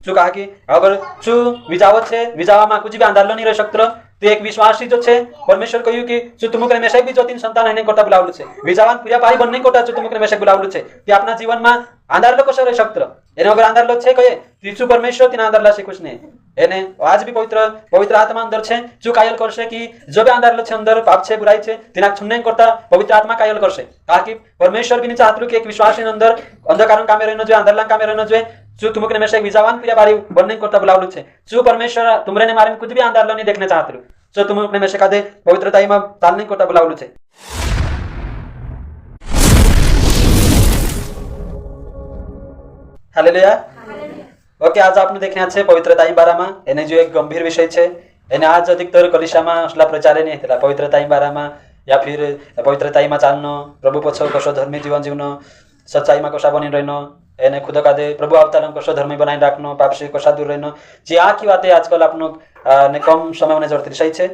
શું કહા કે અગર શું વિજાવત છે વિજાવામાં कुछ भी आंदोलन नहीं रह सकतो तो एक विश्वासी जो छे परमेश्वर કહ્યું કે શું तुमको મેસેજ भी ज्योतिन संतान है कोटा बुलावलु छे विजावान पूरा भाई बनने कोटा जो तुमको મેસેજ बुलावलु छे તે આપના જીવનમાં आंदोलन कशो रही सकतो એને अगर आंदोलन छे कहे तीसु परमेश्वर तीन आंदोलन से कुछ नहीं એને आज भी पवित्र आत्मा अंदर छे जो कायल करशे कि जो भी आंदोलन छे अंदर पाप छे बुराई छे तिना छुन्ने करता पवित्र आत्मा कायल करशे ताकि परमेश्वर भी नहीं चाहतलु कि एक विश्वासी अंदर अंधकारन कामे रहनो जो आंदोलन कामे रहनो जो जो तुमको में से विजावान प्रिय बारी बनने करता बुलावलु छे जो परमेश्वर तुमरे ने मारे कुछ भी आंदोलन नहीं देखने चाहतलु जो तुमको में से कादे पवित्रताई में चालने करता बुलावलु छे। हालेलुया। ओके आज आपने देखने छे पवित्रताई बारामा एने जो एक गंभीर विषय छे एने आज अधिकतर कलिशामा असला प्रचार नहीं थला पवित्रताई बारामा या फिर पवित्रताई में चालनो प्रभु पछो कशो धर्मी जीवन जीवनो सच्चाई में कशा बनी रहनो एने खुद कादे प्रभु अवतारण कशो धर्मी बनाई राखनो पाप से कशा दूर रहनो जे आ की बातें आजकल आपनो ने कम समय में जरूरत सही छे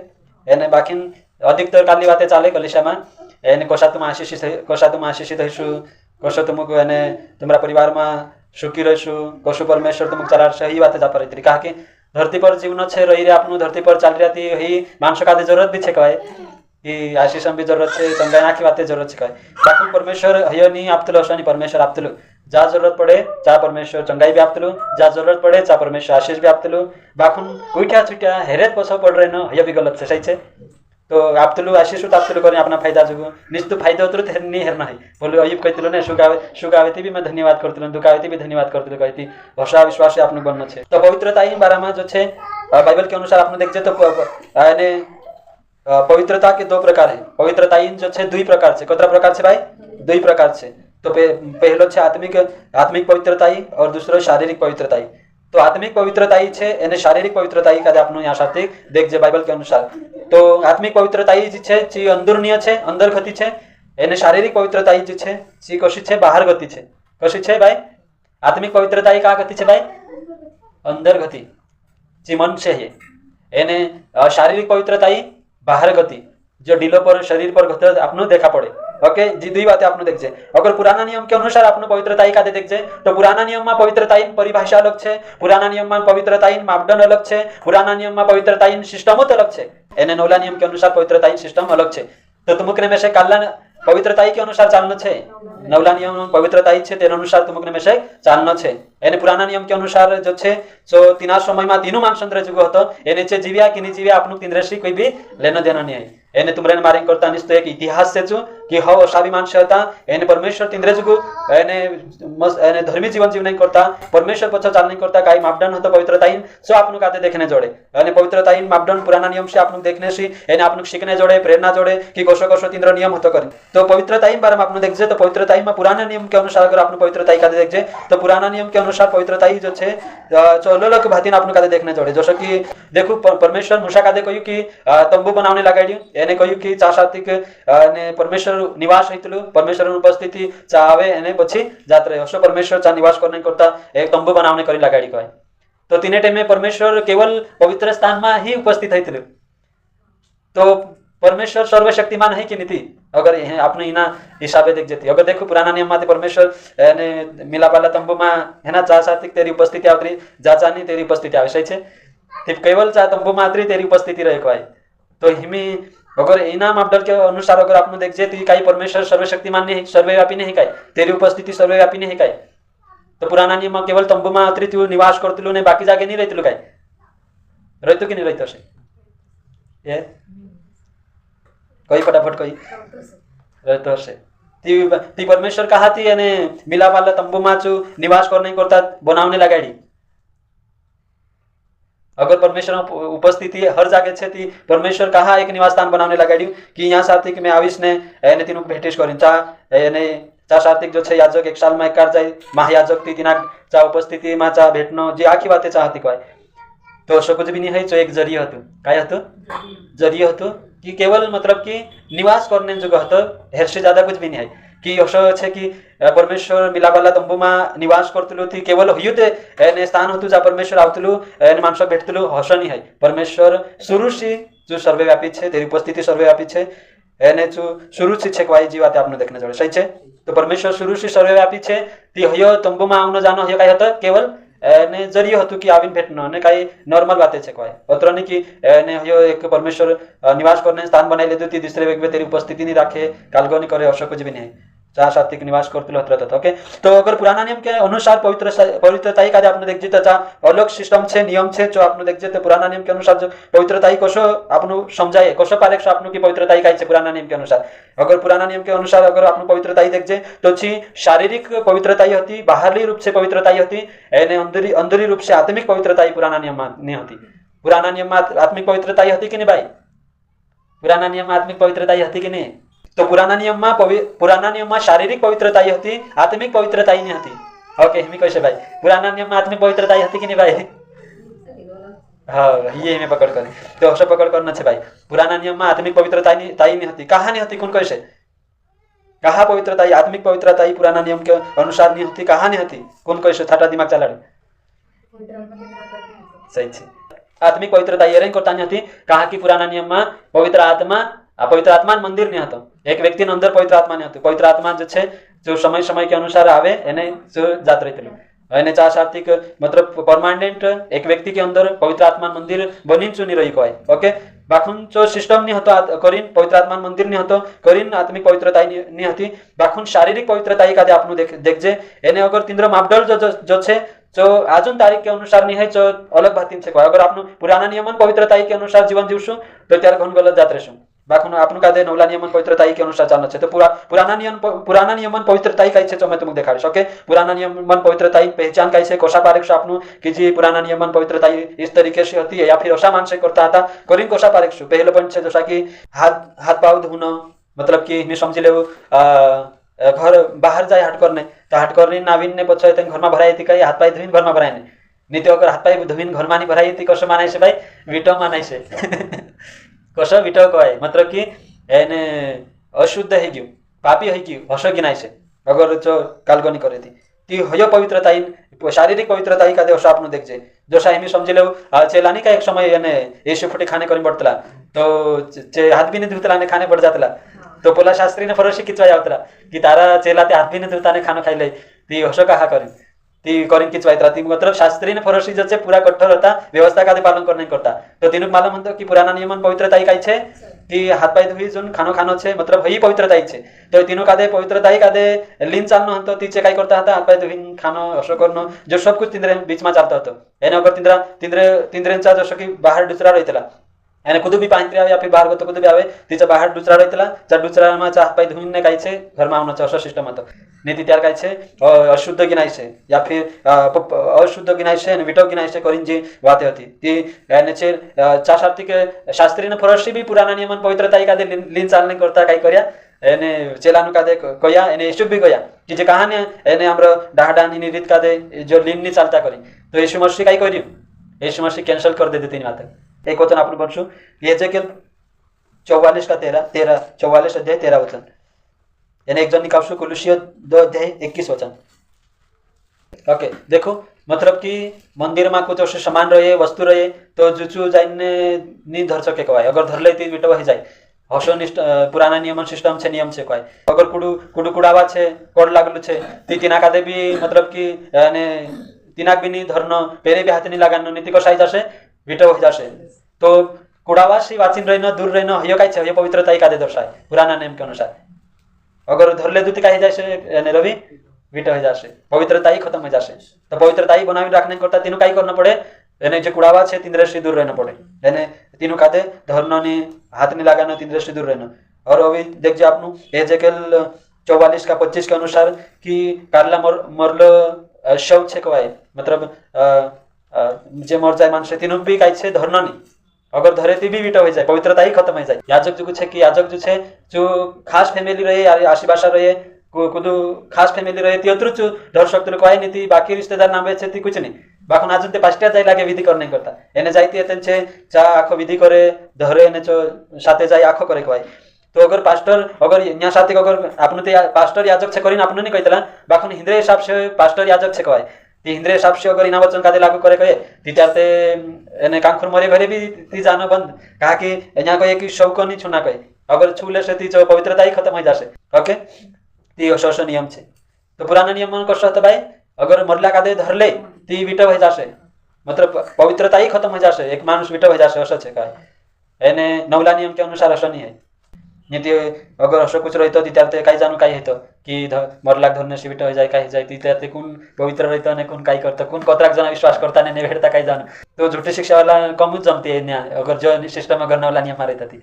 एने बाकी अधिकतर काली बातें चाले कलिशामा एने कशा तुम आशीषित हशु कशो तुमको एने तुम्हारा परिवार में सुखी रहशु कशु परमेश्वर तुमको चला सही बातें जा पारी कहा कि धरती पर जीवन छे रही रे आपनु धरती पर चल रही ही मानस का जरूरत भी छे कहे कि आशीष भी जरूरत छे चंगा ना की बातें जरूरत छे कहे बाकी परमेश्वर हयो नहीं आपतलो अशनी परमेश्वर आपतलो जा जरूरत पड़े चा परमेश्वर चंगाई भी आपतलु जा जरूरत पड़े चा परमेश्वर आशीष भी आपतलु बाखुन उठ्या छुट्या हेरेत पसो पड़ रहे न हयो भी गलत छे सही छे तो आपतलु आशीष आपतलु करे अपना फायदा जुगु निस्तु फायदा उतरु नहीं हेरना है बोले अयुब कहतिलो ने सुगावेती भी मैं धन्यवाद करतिलो दुखावेती भी धन्यवाद करतिलो कहती भाषा विश्वास आपनु बननो छे। तो पवित्रताई बारामा जो छे बाइबल के अनुसार आपने देखजे तो यानी पवित्रता के दो प्रकार है पवित्रताई जो छे दुई प्रकार छे कतरा प्रकार छे भाई दुई प्रकार छे तो पहलो छे आत्मिक पवित्रताई और दूसरो शारीरिक पवित्रताई। तो आत्मिक पवित्रताई छे एने शारीरिक पवित्रताई का आपनो यहाँ साथे देखजे बाइबल के अनुसार तो आत्मिक पवित्रताई जी छे ची अंदरूनीय छे अंदर गति छे एने शारीरिक पवित्रताई जी छे ची कशी छे बाहर गति छे कशी छे भाई आत्मिक पवित्रताई का गति छे भाई अंदर गति जी मन से है एने शारीरिक पवित्रताई बाहर गति जो ढीलो पर शरीर पर घट आपनो देखा पड़े। ओके जी दुई बातें आपने देखजे अगर पुराना नियम के अनुसार आपने पवित्रताई का देखजे तो पुराना नियम में पवित्रताई परिभाषा अलग छे पुराना नियम में पवित्रताई मापदंड अलग छे पुराना नियम में पवित्रताई सिस्टम अलग छे एने नवला नियम के अनुसार पवित्रताई सिस्टम अलग छे। तो तुमकने में से काला पवित्रताई के अनुसार चालना छे नवला नियम पवित्रताई छे तेना अनुसार तुमकने में से चालना छे एने पुराना नियम के अनुसार जो छे जो तीना समय में तीनों मानसंद्र जुग हतो एने छे जीव्या कि नहीं जीव्या आपनु तीनरेसी कोई भी लेना देना नहीं है एने तुमरे मारी करता निस्तो एक इतिहास से जो कि हव असावी मानस होता एने परमेश्वर तीनरे जुग एने धर्मी जीवन जीवन नहीं करता परमेश्वर पछो चाल नहीं करता काई मापदंड होता पवित्रताई सो आपनु काते देखने जोड़े एने पवित्रताई मापदंड पुराना नियम से आपनु देखने सी एने आपनु सीखने जोड़े प्रेरणा जोड़े कि कशो कशो तीनरो नियम होतो करे। तो पवित्रताई बारे में आपनु देखजे तो पवित्रताई में पुराना नियम के अनुसार अगर आपनु पवित्रताई काते देखजे तो पुराना नियम के अनुसार पवित्रताई जो छे चोलोलक भातीन आपनु काते देखने जोड़े जैसे कि देखो परमेश्वर मूसा काते कहयु कि तंबू बनावने लगाड्यु एने कहयु कि चासातिक ने परमेश्वर निवास हेतुलु परमेश्वर उपस्थिति चावे एने પછી જાત रहे हसो परमेश्वर चा निवास करने करता एक तंबू बनावने करी लगाड़ी कहे। तो तीने टाइम में परमेश्वर केवल पवित्र स्थान में ही उपस्थित हेतुलु तो परमेश्वर सर्वशक्तिमान है कि नहीं अगर आपने इना हिसाबे देख जेती अगर देखो पुराना नियम में परमेश्वर एने मिलापाला तंबू में हेना चासातिक तेरी उपस्थिति आवतरी जाचानी तेरी उपस्थिति आवे छे ठीक केवल चा तंबू मात्री तेरी उपस्थिति रहे कहे। तो हिमी अगर इना मापदंड के अनुसार अगर आपने देखजे तो काई परमेश्वर सर्वशक्तिमान नहीं सर्वव्यापी नहीं काई तेरी उपस्थिति सर्वव्यापी नहीं काई। तो पुराना नियम में केवल तंबू में अतरी तू निवास करतिलु ने बाकी जागे नहीं रहतिलु काई रहतो कि नहीं रहतो से ये कोई फटाफट कोई रहतो से ती परमेश्वर कहा थी यानी मिला वाला तंबू में चू निवास करने करता बनावने लगाड़ी अगर परमेश्वर उपस्थिति हर जगह छे ती परमेश्वर कहा एक निवास स्थान बनावने लगाड्यु कि यहाँ सार्थिक में आविश ने एने तीनों भेटिश करिन चा एने चा सार्थिक जो छे याजक एक साल में एक कार जाय महायाजक ती तीना चा उपस्थिति में चा भेटनो जे आखी बातें चाहती कय। तो सब कुछ भी नहीं है जो एक जरिया हतो काय हतो जरिया हतो कि केवल मतलब कि निवास करने जो हतो हेर से ज्यादा कुछ भी नहीं है कि असो छे कि परमेश्वर मिलावाला तंबू में निवास करतलु थी केवल हयुते एने स्थान हतु जा परमेश्वर आवतलु एने मानस भेटतलु हस नहीं है परमेश्वर शुरू से जो सर्वव्यापी छे तेरी उपस्थिति सर्वव्यापी छे एने जो शुरू से छे क्वाई जी बात आपने देखने जोड़े सही छे। तो परमेश्वर शुरू से सर्वव्यापी छे ती हयो तंबू में आउनो जानो हयो काय हतो केवल ने जरियो हतु की आविन भेटणं ने काही नॉर्मल बाते छे काय अत्र नहीं की ने ह्यो एक परमेश्वर निवास करने स्थान बनाई लेतो ती दुसरे वेगवे तेरी उपस्थिति नहीं राखे कालगो नहीं करे असो कुछ भी नहीं चार सात्विक निवास करते होता ओके। तो अगर पुराना नियम के अनुसार पवित्रताई का आपने देख जे अलग सिस्टम छे नियम छे जो आपने देख जे तो पुराना नियम के अनुसार जो पवित्रताई कसो आपनु समझाए कसो पारे आपनु की पवित्रताई काय छे पुराना नियम के अनुसार। अगर पुराना नियम के अनुसार अगर आपनु पवित्रताई देख जे तो छी शारीरिक पवित्रताई होती बाहरी रूप से पवित्रताई होती एने अंदरी रूप से आत्मिक पवित्रताई पुराना नियम नहीं होती। पुराना नियम आत्मिक पवित्रताई होती कि नहीं भाई? पुराना नियम आत्मिक पवित्रताई होती कि नहीं? तो पुराना नियम में शारीरिक पवित्रताई होती आत्मिक पवित्रताई नहीं होती। ओके हमी कैसे भाई पुराना नियम में आत्मिक पवित्रताई होती कि नहीं भाई? हाँ ये हमें पकड़ कर तो सब पकड़ करना है भाई। पुराना नियम में आत्मिक पवित्रताई नहीं होती। कहाँ नहीं होती? कौन कैसे कहा पवित्रताई आत्मिक पवित्रताई पुराना नियम के अनुसार नहीं होती? कहाँ नहीं होती? कौन कैसे थाटा दिमाग चला सही है। आत्मिक पवित्रताई ये करता नहीं होती कहा कि पुराना नियम में पवित्र आत्मा मंदिर नहीं होता। एक व्यक्ति अंदर पवित्र आत्मा नहीं होती। पवित्र आत्मा जो समय समय के अनुसार आवे एने जो जात रही एने चार सात्विक मतलब परमानेंट एक व्यक्ति के अंदर पवित्र आत्मा मंदिर बनी चुनी रही को है। ओके बाखुन जो सिस्टम नहीं होता करीन पवित्र आत्मा मंदिर नहीं होता करीन आत्मिक पवित्रताई नहीं होती। बाखुन शारीरिक पवित्रताई का आपनु देख जे एने अगर तीन मापदंड जो छे जो आजुन तारीख के अनुसार नहीं है जो अलग बात से अगर आपनु पुराना नियमन पवित्रताई के अनुसार जीवन जीवशु तो त्यार घन गलत जात रहेशु। बाखुन आपनु का दे नवला नियमन पवित्रताई के अनुसार चलना छे तो पुराना नियमन पवित्रताई काय छे जो मैं तुमको देखाड़ीश। ओके पुराना नियमन पवित्रताई पहचान काय छे कोसा पारेक्ष आपनु कि जी पुराना नियमन पवित्रताई इस तरीके से होती है या फिर ऐसा मानसे करता था करीन कोसा पारेक्ष पहले पॉइंट छे जैसा कि हाथ पाव धुनो मतलब कि मैं समझी ले घर बाहर जाए हाट करने तो हाट करने नाविन ने पछे घर में भराई थी कहीं हाथ पाई धुइन घर में भराई नहीं तो अगर हाथ पाई धुइन घर में नहीं भराई थी कसो मानाई से भाई विटो मानाई से कसो विटो को है मतलब कि एने अशुद्ध है क्यों पापी है क्यों हसो गिनाई से अगर जो कालगनी करे थी ती हयो पवित्रताई शारीरिक पवित्रताई का देश आपने देख जे जो साहिमी समझ लो चेलानी का एक समय एने यीशु फुटी खाने करी पड़तला तो हाथ भी नहीं धुतला ने खाने पड़ जातला तो पोला शास्त्री ने फरोशी किचवा जावतला कि तारा चेला ते हाथ भी नहीं धुता ने खाना खाई ले ती हसो कहा करी ती करीन किचवायत्रा ती मतलब शास्त्री ने फरोशी जो पूरा कठोर होता व्यवस्था का पालन कर नहीं करता तो तीनों मालूम होता कि पुराना नियमन पवित्रताई का छे कि हाथ पाई धुई जोन खानो छे मतलब ही पवित्रताई छे तो तीनों का दे पवित्रताई का दे लीन चालनो हतो तीचे काय करता था हाथ पाई धुई खानो असो करनो जो सब कुछ तिंद्रे बीच में चालता हतो एने अगर तिंद्रेंचा जसो की बाहर दुसरा रहितला एने कुदू भी पांत्री आवे या फिर बाहर गतो कुदू भी आवे तिचा बाहर दुसरा रहितला चा दुसरा में चा हाथ पाई धुईन ने काय छे घर में आवनो छे असो सिस्टम हतो नीति त्यार काय छे अशुद्ध गिनाई छे या फिर अशुद्ध गिनाई छे ने विटो गिनाई छे करीन जी बाते होती ती एने छे चा शाब्दिक शास्त्री ने फरशी भी पुराना नियमन पवित्रताई का दे लीन चालने करता काय कर्या एने चेलानु का दे कया एने यीशु भी कया कि जे कहानी एने हमरो डाहडानी नि रीत का दे जो लीन नि चालता करी तो यीशु मसीह काय कर्यु यीशु मसीह कैंसिल कर दे तीन बात एक वचन आपन बनसु एजेकिएल 44 का 13 44 अध्याय 13 वचन यानी एक जन निकालसु कुलुसियो 2 अध्याय 21 वचन। ओके देखो मतलब कि मंदिर में कुछ ऐसे सामान रहे वस्तु रहे तो जुचु जाइने नहीं धर सके कहवाय अगर धर ले ती विटो हो जाए हसो पुराना नियमन सिस्टम छे नियम से कहवाय अगर कुडू कुडावा छे कोड लागलु छे ती तिना का दे भी मतलब कि यानी तिनाक भी नहीं धरनो पेरे भी हाथ नहीं लगानो नीति को साइज आसे विटो हो जासे तो कुडावासी वाचिन रहनो दूर रहनो हयो काय छे हयो पवित्रताई का दे दर्शाय पुराना नियम के अनुसार अगर धर ले दूती काय जासे यानी रवि विटो हो जासे पवित्रताई खत्म हो जासे तो पवित्रताई बनावी रखने करता तीनों काय करना पड़े यानी जो कुडावा छे तीन से दूर रहना पड़े यानी तीनों का दे धरनो नहीं हाथ नहीं लगानो तीन से दूर रहना। और अभी देख जे आपनु एजेकिएल 44 का 25 के अनुसार कि कारला मरलो शव छे कहवाय मतलब जे मर जाए मानसे तीनों भी काय छे धरनो नहीं अगर धरे ती भी विटो हो जाए पवित्रताई खत्म हो जाए। याजक जो छे कि याजक जो छे जो खास फैमिली रहे आशीभाषा रहे कुदू खास फैमिली रहे ती अतरु धर सकते कहवाय नीति बाकी रिश्तेदार नाम छे ती कुछ नहीं बाखुन आजुन ते पास्टिया जाय लागे विधि कर नहीं करता एने जायती तेंचे चा आखो विधि करे धरे एने जो साथे जाय आखो करे कहवाय तो अगर पास्टर अगर यहाँ साथी अगर आपने तो पास्टर याजक छे करीन आपने नहीं कहतला बाखुन हिंद्रे हिसाब से पास्टर याजक छे कहवाय ती हिंद्रे हिसाब से अगर इना वचन कादे लागू करे कहे ती त्यारते एने कांखुर मरे घरे भी ती जानो बंद कहा कि यहाँ कहे कि शव को नहीं छूना कहे अगर छूले से ती पवित्रताई खत्म हो जासे। ओके ती असो नियम छे तो पुराना नियम मन कसो हतो भाई अगर मरला कादे धरले ती विट हो जाशे मतलब पवित्रता ही खत्म हो जाशे एक मानुष विट हो जाशे असं છે काय એને नवला नियम के अनुसार असं नहीं है नहीं ते अगर असं कुछ रहतं तिथं ते काय जाणू काय येतं की मरलाक धरून शिविट हो जाय काय जाय तिथं ते कोण पवित्र रहतं आणि कोण काय करतं कोण कोत्राक जण विश्वास करता ने भेटता काय जाणू तो झुठी शिक्षा वाला कमूच जमते अगर जो सिस्टम अगर नवला नियम रहता थी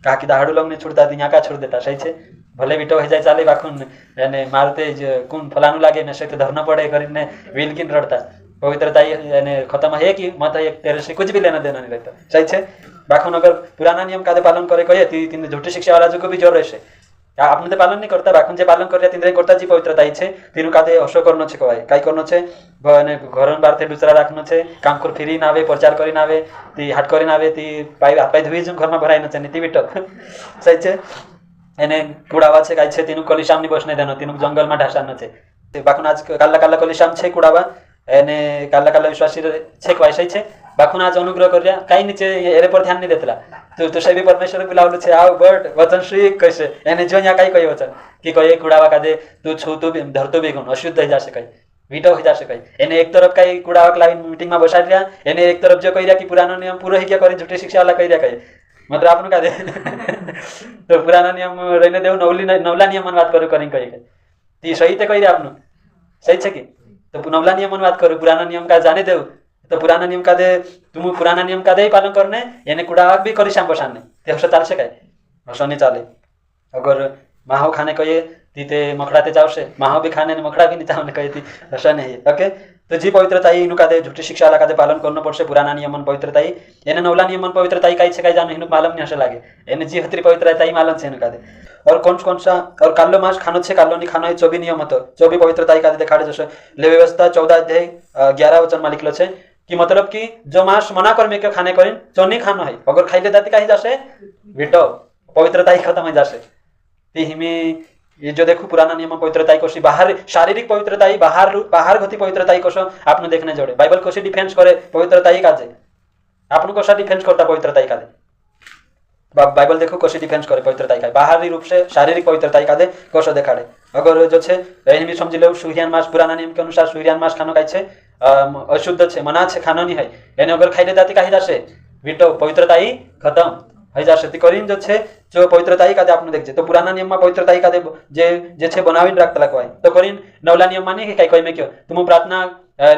कहा कि दाड़ू लोग ने छुड़ता थी यहाँ का छोड़ देता सही है भले विटो हो जाए चाले बाखुन यानी मारते कौन फलानु लागे में से धरना पड़े કરીને विलकिन रड़ता पवित्रता यानी खत्म है कि मत एक तेरे से कुछ भी लेना देना नहीं रहता सही है बाखुन अगर पुराना नियम का पालन करे कहे तीन झूठी शिक्षा वाला जो को भी जोर रहे आपने तो पालन नहीं करता बाखुन जे पालन कर तीन करता जी पवित्रता है तीनों का हसो करनो छे कवाय काय करनो छे घर बारते दूसरा राखनो छे काम कर फिरी ना आवे प्रचार करी ना आवे ती हाट करी ना आवे ती पाई हाथ पाई धोई जो घर में भराई न छे नीति विटो सही छे એને કુડાવા છે કાઈ છે તેનું કલિશામ ની બસને દેનો તેનું જંગલ માં ઢાસા ન છે બાકુન આજ કાલા કાલા કલિશામ છે કુડાવા એને કાલા કાલા વિશ્વાસી છે કે સહી છે બાકુન આજ અનુગ્રહ કર્યા કાઈ નીચે એરે પર ध्यान नहीं देतला तो सही परमेश्वर बुलावलं છે આવ બટ વચન શ્રી કહેશે એને જો ન્યા કાઈ કઈ વચન કે કઈ કુડાવા કાદે તું છૂતો ધરતો બેગુન અશુદ્ધ થઈ જશે કઈ વીટો થઈ જશે કઈ એને એક તરફ કાઈ કુડાવા લાવીને મીટિંગ માં બસાડી રહ્યા એને એક તરફ જો કહી રહ્યા કે પુરાનો નિયમ પૂરો થઈ ગયા કરી झूठी शिक्षा वाला કહી રહ્યા કઈ मतलब आपने का दे तो पुराना नियम रहने देव नवला नियम बात करो करें कही ती सही तो कही रे आपनु सही है कि तो नवला नियम बात करो पुराना नियम का जाने देव तो पुराना नियम का दे तुम पुराना नियम का दे पालन करने यानी कुड़ा भी करी शाम बसाने ते हस चाल से काय हस नहीं चाले अगर माहो खाने कहे ती ते मखड़ाते जावशे माहो भी खाने मखड़ा भी नहीं चावने कहे ती हस नहीं ओके तो जी पवित्रता इनु का दे झूठी शिक्षा वाला का दे पालन करनो पड़से पुराना नियमन पवित्रता एने नवला नियमन पवित्रता काई छे काई जानो हिनु मालूम नहीं हसे लागे एने जी हतरी पवित्रता मालूम छे इनु का दे और कौन सा और कालो मास खानो छे कालो नहीं खानो है 24 नियम હતો 24 पवित्रता का दे देखाड़े जैसे ले व्यवस्था 14 अध्याय 11 वचन में लिखलो छे कि मतलब कि जो मास मना करमे के खाने करिन जो नहीं खानो है अगर खाइले जाती काई जासे विटो पवित्रता खत्म हो जासे ती हिमी ये जो देखो पुराना नियम पवित्रता कोशी बाहर शारीरिक पवित्रता बाहर गति पवित्रता कोश आपने देखने जोड़े बाइबल कोशी डिफेंस करे पवित्रता काजे आपने कोशा डिफेंस करता पवित्रता काजे बाइबल देखो कोशी डिफेंस करे पवित्रता का बाहरी रूप से शारीरिक पवित्रता काजे कोश देखाड़े अगर जो छे एही भी समझी लो सूर्यान मास पुराना नियम के अनुसार सूर्यान मास खानो काई छे अशुद्ध छे मना छे खानो नहीं है एने अगर खाइले जाती काई जासे विटो पवित्रता खत्म है जासे ती करीन जो छे जो पवित्रता का आपने देखजे तो पुराना नियम में पवित्रता का जे जे छे बनावीने राखता लखवाय तो करीन नवला नियम माने काई कई में क्यों तुम प्रार्थना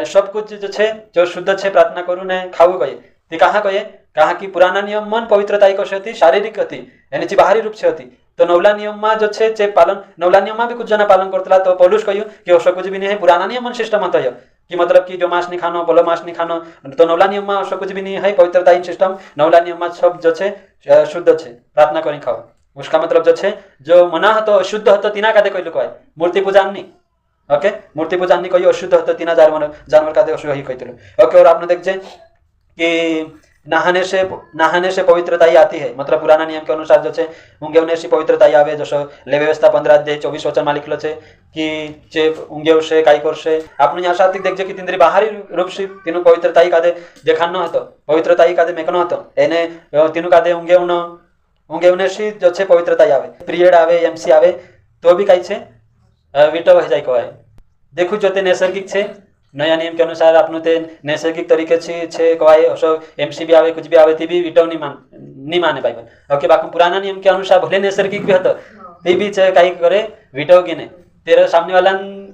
सब कुछ जो छे जो शुद्ध छे प्रार्थना करू ने खावू कहे ती कहा कि पुराना नियम मन पवित्रता कशी होती शारीरिक होती एनी जी बाहरी रूप से होती तो नवला नियम में जो छे चे पालन नवला नियम में भी कुछ जना पालन करतला तो पौलुस कहयो कि ओसो कुछ भी नहीं है पुराना नियम सिस्टम होता है कि मतलब कि जो मांस नहीं खानो बोलो मांस नहीं खानो तो नवला नियम में ओसो कुछ भी नहीं है पवित्रता सिस्टम नवला नियम में सब जो छे शुद्ध छे प्रार्थना करी खाओ उसका मतलब जो छे जो मना हतो अशुद्ध हतो तीना कादे कहलु कहय मूर्ति पूजा नहीं ओके मूर्ति पूजा नहीं कहियो अशुद्ध हतो तीना जानवर कादे अशुद्ध ही कहतलो ओके और आपने देखजे कि नहाने से पवित्रता ही आती है मतलब पुराना नियम के अनुसार जो छे ऊँघेवने से पवित्रता ही आवे जसो ले व्यवस्था 15 अध्याय 24 वचन में लिखलो छे कि जे ऊँघेव से काई करसे आपने यहाँ साथ देखजे कि तिंद्री बाहरी रूप से तीनों पवित्रता ही कादे देखानो हतो पवित्रता ही कादे मेकनो हतो एने तीनों कादे ऊँघेवने से जो छे पवित्रता ही आवे पीरियड आवे एमसी आवे तो भी काई छे विटो हो जाय कहवाय देखो जो ते नैसर्गिक छे नया नियम के अनुसार आपने ते नैसर्गिक तरीके से छे कहवाय असो एमसी भी आवे कुछ भी आवे ती भी विटो नहीं माने बाइबल ओके बाकी पुराना नियम के अनुसार भले नैसर्गिक भी हतो ती भी छे काई करे विटो गिने तेरा सामने वाला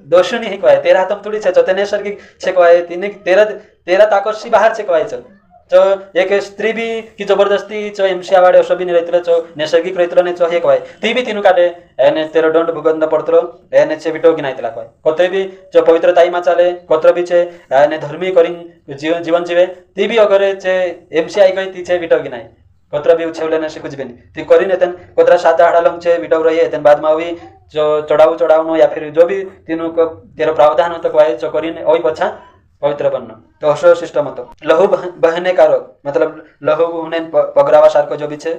दोष नहीं कहवाय तेरा हाथम थोड़ी छे तो नैसर्गिक छे कहवाय तीने तेरा ताकत सी बाहर छे कहवाय चल तो एक स्त्री भी की जबरदस्ती चो एमसी आवाडे असो भी नहीं रहतलो चो नैसर्गिक रहतलो ने चो हे कहवाय ती भी तीनु काटे एने तेरो दंड भुगतन पड़तलो एने छे विटो गिनायतला कहवाय कतरे भी जो पवित्रताई मा चाले कतरे भी छे एने धर्मी करिन जीवन जीवे ती भी अगर छे एमसी आई गई ती छे विटो गिनाय कतरा भी उछेवले ने से कुछ भी नहीं ती करिन एतन कतरा सात हाडालम छे विटो रही एतन बाद मा हुई जो चढ़ावनो या फिर जो भी तीनु को तेरो प्रावधान होतो कहवाय चो करिन ओई बच्चा पवित्र बनना तो असो सिस्टम होतो लहू बहने का रोग मतलब लहू होने पगरावा सारको जो भी छे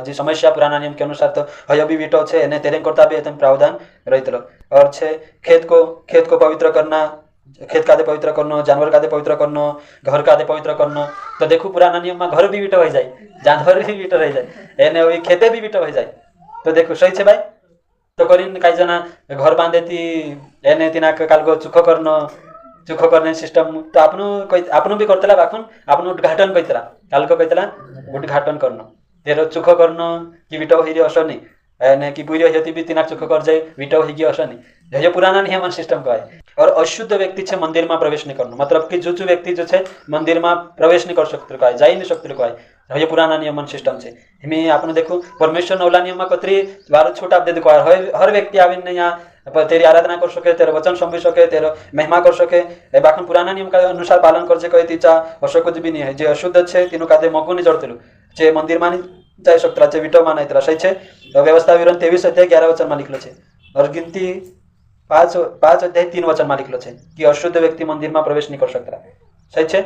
जी समस्या पुराना नियम के अनुसार तो हयो भी विटो छे एने तेरे करता भी एतन प्रावधान रहितलो और छे खेत को पवित्र करना खेत का दे पवित्र करनो जानवर का दे पवित्र करनो घर का दे पवित्र करनो तो देखो पुराना नियम में घर भी विटो हो जाए जानवर भी विटो रह जाए एने वही खेते भी विटो हो जाए तो देखो सही छे भाई तो करीन काई जना घर बांधेती एने तिना कालगो चुखो करनो चुख करने सिस्टम तो आपनु भी करतला बाखुन आपनु उद्घाटन कइतला काल को कइतला उद्घाटन करनो तेरो चुख करनो कि बिटो हिरी असनी ने कि बुइरो हेती भी तिना चुख कर जाए बिटो हिगी असनी ये पुराना नियमन सिस्टम को है। और अशुद्ध व्यक्ति छे मंदिर में प्रवेश नहीं करनो मतलब कि जो व्यक्ति जो छे मंदिर में प्रवेश नहीं कर सकते को है जाई नहीं सकते को है ये पुराना नियमन सिस्टम छे। हिमे आपने देखो परमेश्वर नौला नियम में कतरी बार छूट आप दे देखो हर व्यक्ति आविन यहाँ तेरी आराधना कर सके तेरे वचन समझ सके तेरे महिमा कर सके ए बाखन पुराना नियम का अनुसार पालन कर सके तीचा अशो कुछ भी नहीं है जे अशुद्ध छे तीनु कादे मगु नहीं जड़तेलु जे मंदिर में जाई सकता छे विटो में नहीं सही छे। व्यवस्था विवरण 23 अध्याय 11 वचन में लिखलो छे और गिनती 5 अध्याय 3 वचन में लिखलो छे कि अशुद्ध व्यक्ति मंदिर में प्रवेश नहीं कर सकता सही छे।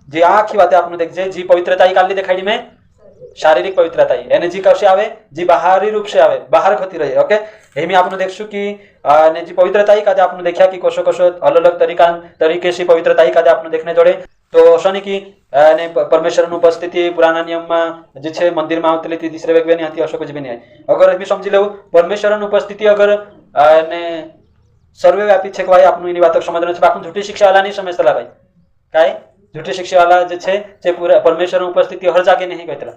जी आखी बातें आपने देख जे जी पवित्रता काली दिखाई में शारीरिक पवित्रता एने जी कौशे आवे जी बाहरी रूप से आवे बाहर खती रहे ओके एमी आपने देखसु कि ने जी पवित्रता कादे आपने देखा कि कोशो कोशो अलग अलग तरीके से पवित्रता कादे आपने देखने जोड़े तो शनि की ने परमेश्वर उपस्थिति पुराना नियम में जे छे मंदिर में आवतली थी तीसरे व्यक्ति नहीं आती अशो कुछ भी नहीं है। अगर अभी समझी लो परमेश्वर उपस्थिति अगर ने सर्वव्यापी छे भाई आपनु इनी बात समझना छे बाकु झूठी शिक्षा वाला नहीं समझतला भाई काय झूठी शिक्षा वाला जे छे जे पूरा परमेश्वर उपस्थिति हर जगह नहीं कहतला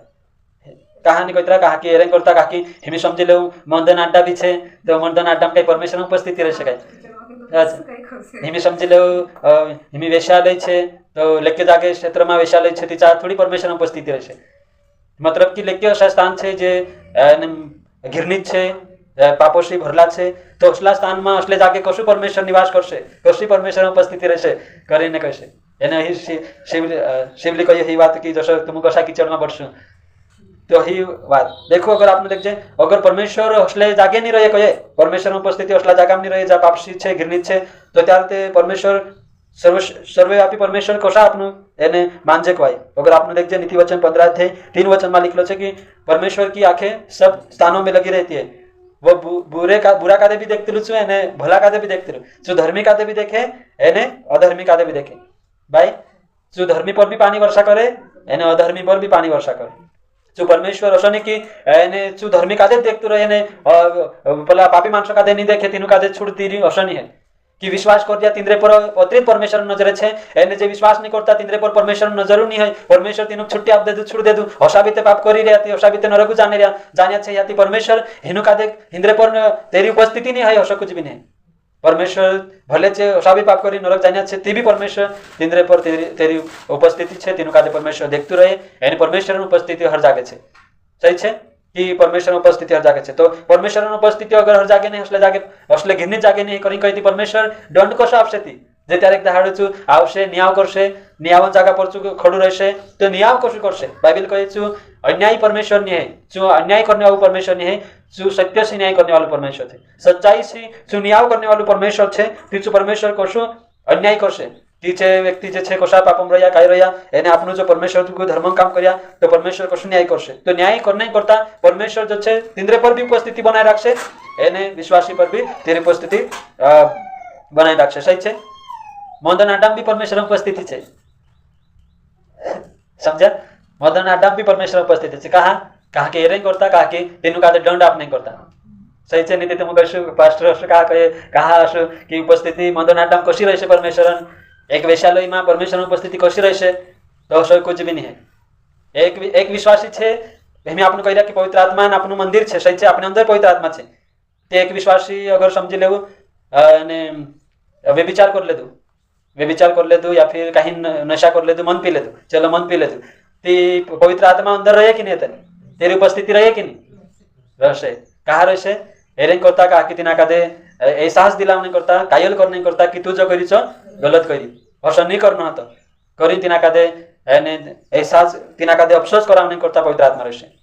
कहानी कहतला कहा कि एरे करता कहा कि हिमी समझी लो मंदन अड्डा भी छे तो मंदन अड्डा में कई परमेश्वर उपस्थिति रह सके हिमी समझी लो हिमी वेश्यालय छे तो लेके जाके क्षेत्र में वेश्यालय छे तीचा थोड़ी परमेश्वर उपस्थिति रहे मतलब कि लेके अशा स्थान छे जे घिरनीत छे पापोश्री भरला छे तो असला स्थान में असले जाके कशु परमेश्वर निवास करशे कशी परमेश्वर उपस्थिति रहेशे करीने कशे एने ही शिवली कही ही बात की जैसे तुम कशा कीचड़ में बढ़शु तो ही बात देखो अगर आपने देख जाए अगर परमेश्वर असले जागे नहीं रहे कहे परमेश्वर उपस्थिति असला जागा नहीं रहे जहाँ पापसी छे घृणित छे तो त्यारे परमेश्वर सर्वव्यापी परमेश्वर कशा आपनु एने मानजे कहवाय। अगर आपने देख जाए नीति वचन 15 अध्याय 3 वचन में लिखलो छे कि परमेश्वर की आंखें सब स्थानों में लगी रहती है वो बुरा कादे भी देखते लू एने भला कादे भी देखते लू जो धर्मी कादे भी देखे एने अधर्मी कादे भी देखे भाई जो धर्मी पर भी पानी वर्षा करे एने अधर्मी पर भी पानी वर्षा करे जो परमेश्वर असो नहीं कि एने जो धर्मी कादे देखते रहे एने पला पापी मानसो कादे नहीं देखे तीनों कादे छुड़ती रही असो नहीं है कि विश्वास कर दिया तिंद्रे पर अतिरिक्त परमेश्वर नजर छे एने जे विश्वास नहीं करता तिंद्रे पर परमेश्वर नजर नहीं है परमेश्वर तीनों छुट्टी आप दे दू छुड़ दे दू हसाबीते पाप करी रहती हसाबीते नरकु जाने छे याती परमेश्वर हिनु कादे हिंद्रे पर तेरी उपस्थिति नहीं है हसा कुछ भी नहीं परमेश्वर भले छे हसाबी पाप करी नरक जाने छे ती भी परमेश्वर तिंद्रे पर तेरी उपस्थिति छे तीनों कादे परमेश्वर देखतु रहे एने परमेश्वर उपस्थिति हर जागे छे सही छे कि परमेश्वर उपस्थिति हर जागे छे तो परमेश्वर उपस्थिति अगर हर जागे नहीं असले घिरनी जागे नहीं करी कही परमेश्वर दंड कसो आपशे ती जे त्यारे दाहाडो छु आवशे न्याय करशे न्यायवन जागा पर छु खडू रहेशे तो न्याय कसो करशे बाइबल कहे छु अन्यायी परमेश्वर नहीं है जो अन्याय करने वाला परमेश्वर नहीं है जो सत्य से न्याय करने वाला परमेश्वर थे सच्चाई से जो न्याय करने वाला परमेश्वर छे तीचु परमेश्वर कसो अन्याय करशे तीचे व्यक्ति जे छे कशा पापम रह्या काय रह्या एने आपनु जो परमेश्वर को धर्म काम कर्या तो परमेश्वर कसो न्याय करशे तो न्याय करने करता परमेश्वर जो छे तिंद्रे पर भी उपस्थिति बनाए राखशे एने विश्वासी पर भी तेरी उपस्थिति बनाए राखशे सही छे। मदन आडम भी परमेश्वर उपस्थिति छे समझा मदन आडम भी परमेश्वर उपस्थिति छे कहा के एरे करता कहा के तेनु का दंड आप नहीं करता सही छे नीति तुम कहशु पास्टर हशु कहा हशु कि उपस्थिति मदन आडम कशी रहेशे परमेश्वर एक वेश्यालय में परमेश्वर उपस्थिति कशी रहेशे तो हशो कुछ भी नहीं है एक विश्वासी छे एमे आपने कहिरा कि पवित्र आत्मा आपनु मंदिर छे सही छे अपने अंदर पवित्र आत्मा छे ते एक विश्वासी अगर समझी लेवो ने व्यभिचार कर ले दो या फिर कहीं नशा कर ले दो मन पी ले दो चलो मन पी ले दो ती पवित्र आत्मा अंदर रहे कि नहीं तेरी उपस्थिति रहे कि नहीं रहसे कहा रहसे एरेंग करता कहा कि तिना कादे एहसास दिलाउने करता कायल करने करता कि तू जो करी छ गलत करी असो नहीं करना तो करी तिना कादे एने एहसास तिना कादे अफसोस कराउने करता पवित्र आत्मा रहसे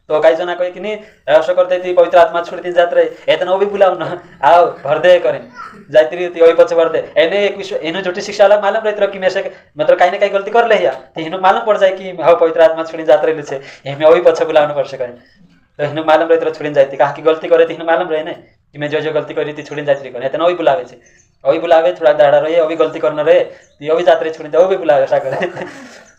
तो कई जना कहे कि नहीं असो करते ती पवित्र आत्मा छोड़ दिन जात रहे एतना भी बुलाऊ ना आओ भर दे करें जाती रही वही पछ भर दे एने एक विश्व इनो झूठी शिक्षा अलग मालूम रहते कि मैं से मतलब कहीं ना कहीं गलती कर ले या तो इनो मालूम पड़ जाए कि हाँ पवित्र आत्मा छोड़ी जात रहे छे एमे वही पछ बुलाउनु पर्छ करें तो इनो मालूम रहते छोड़ी जाती कहा कि गलती करे तो इनो मालूम रहे ना कि मैं जो गलती करी थी छोड़ी जाती करे एतना वही बुलावे छे वही बुलावे थोड़ा दाड़ा रहे अभी गलती करना रहे तो वही जात रहे छोड़ी दे भी बुलावे ऐसा करे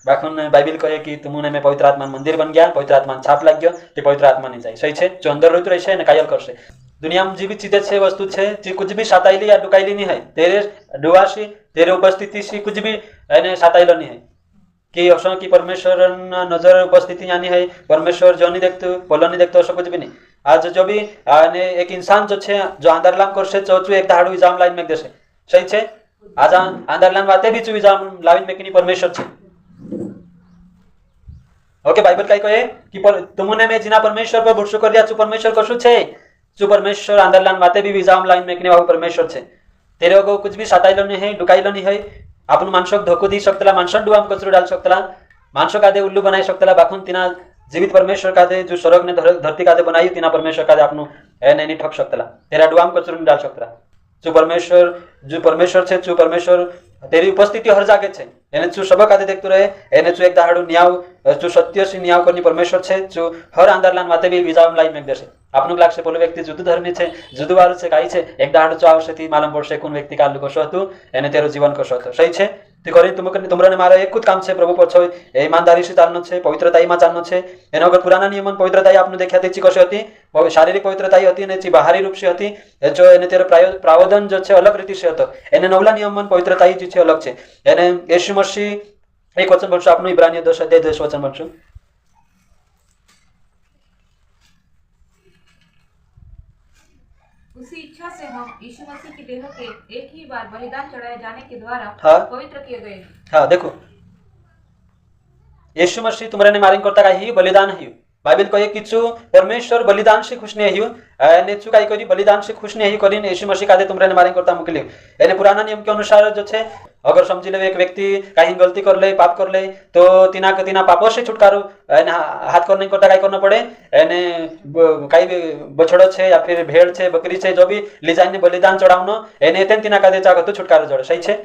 बाखुन बाइबिल कहे कि तुमने में पवित्र आत्मा मंदिर बन गया पवित्र आत्मा छाप लग गया तो पवित्र आत्मा नहीं जाए सही है जो अंदर रहते रहे ना कायल कर से दुनिया में जी भी चीजें छे वस्तु छे जी कुछ भी साताइली या डुकाइली नहीं है तेरे डुआशी तेरे उपस्थिति सी कुछ भी साताइलो नहीं है कि असो की परमेश्वर नजर उपस्थिति यानी है परमेश्वर जो नहीं देखते बोलो नहीं देखते असो कुछ भी नहीं आज जो भी एक इंसान जो छे जो आंदरलाम करसे चौचू एक दाड़ू इजाम लाइन में देसे सही छे आज आंदरलाम वाते भी चू इजाम लाइन में कि परमेश्वर छे ओके बाइबल काय कहे कि तुमने में जिना परमेश्वर पर भरोसा कर दिया चू परमेश्वर कशु छे चू परमेश्वर आंदरलान वाते भी इजाम लाइन में कि परमेश्वर छे तेरे को कुछ भी साताइलो नहीं है डुकाइलो नहीं है आपण माणसक धोको दी शकतला माणसक डुआम कचरो डाल शकतला माणसक आदे उल्लू बनाई शकतला बाखून तिना जीवित परमेश्वर कादे जो स्वर्ग ने धरती कादे बनाई तिना परमेश्वर कादे आपनु एने नहीं ठक शकतला तेरा डुआम कचरो डाल शकतला जो परमेश्वर छे जो परमेश्वर तेरी उपस्थिति हर जागे छे एने चू सब कादे देखतो रहे एने चू एक दाहाडू न्याव चू सत्य से न्याव करनी परमेश्वर छे जो हर आंदरलान वाते भी विजाम लाइन में देसे आपनु लागसे बोलो व्यक्ति जुदू धर्मी छे जुदू वारु छे काई छे एक दाहाडू चू आवश्यकती मालूम पड़से कोन व्यक्ति कालू कसो हतु एने तेरो जीवन कसो हतो सही छे ती करी तुमराने मारो एक काम छे प्रभु पछो ईमानदारी से चालनो छे पवित्रताई में चालनो छे एनो अगर पुराना नियम पवित्रताई आपने देखा तेची कशी होती शारीरिक पवित्रताई होती ने ची बाहरी रूप से होती जो एने तेरो प्रावधान जो छे अलग रीति से होतो एने नवला नियम पवित्रताई जी छे अलग छे एने यीशु मसीह एक वचन बोलशो आपनु इब्रानियो 10:10 वचन बोलशो उसी इच्छा से हम यीशु मसीह की देह के एक ही बार बलिदान चढ़ाए जाने के द्वारा पवित्र किए गए। हाँ देखो यीशु मसीह तुम्हारे मारिंग करता काही बलिदान है बाइबल कहे कि चू परमेश्वर बलिदान से खुश नहीं हियो ने चू काई करी बलिदान से खुश नहीं करी यीशु मसीह कादे तुम्हारे मारिंग करता मुकली एने पुराना नियम के अनुसार जो छे अगर समझी ले एक व्यक्ति कहीं गलती कर ले पाप कर ले तो तिना पापों से छुटकारो हाथ करने करता काई करना पड़े एने काई बछड़ो छे या फिर भेड़ छे बकरी छे जो भी ले जाने बलिदान चढ़ावनो एने तेन तिना कादे चागतो छुटकारो जड़े सही छे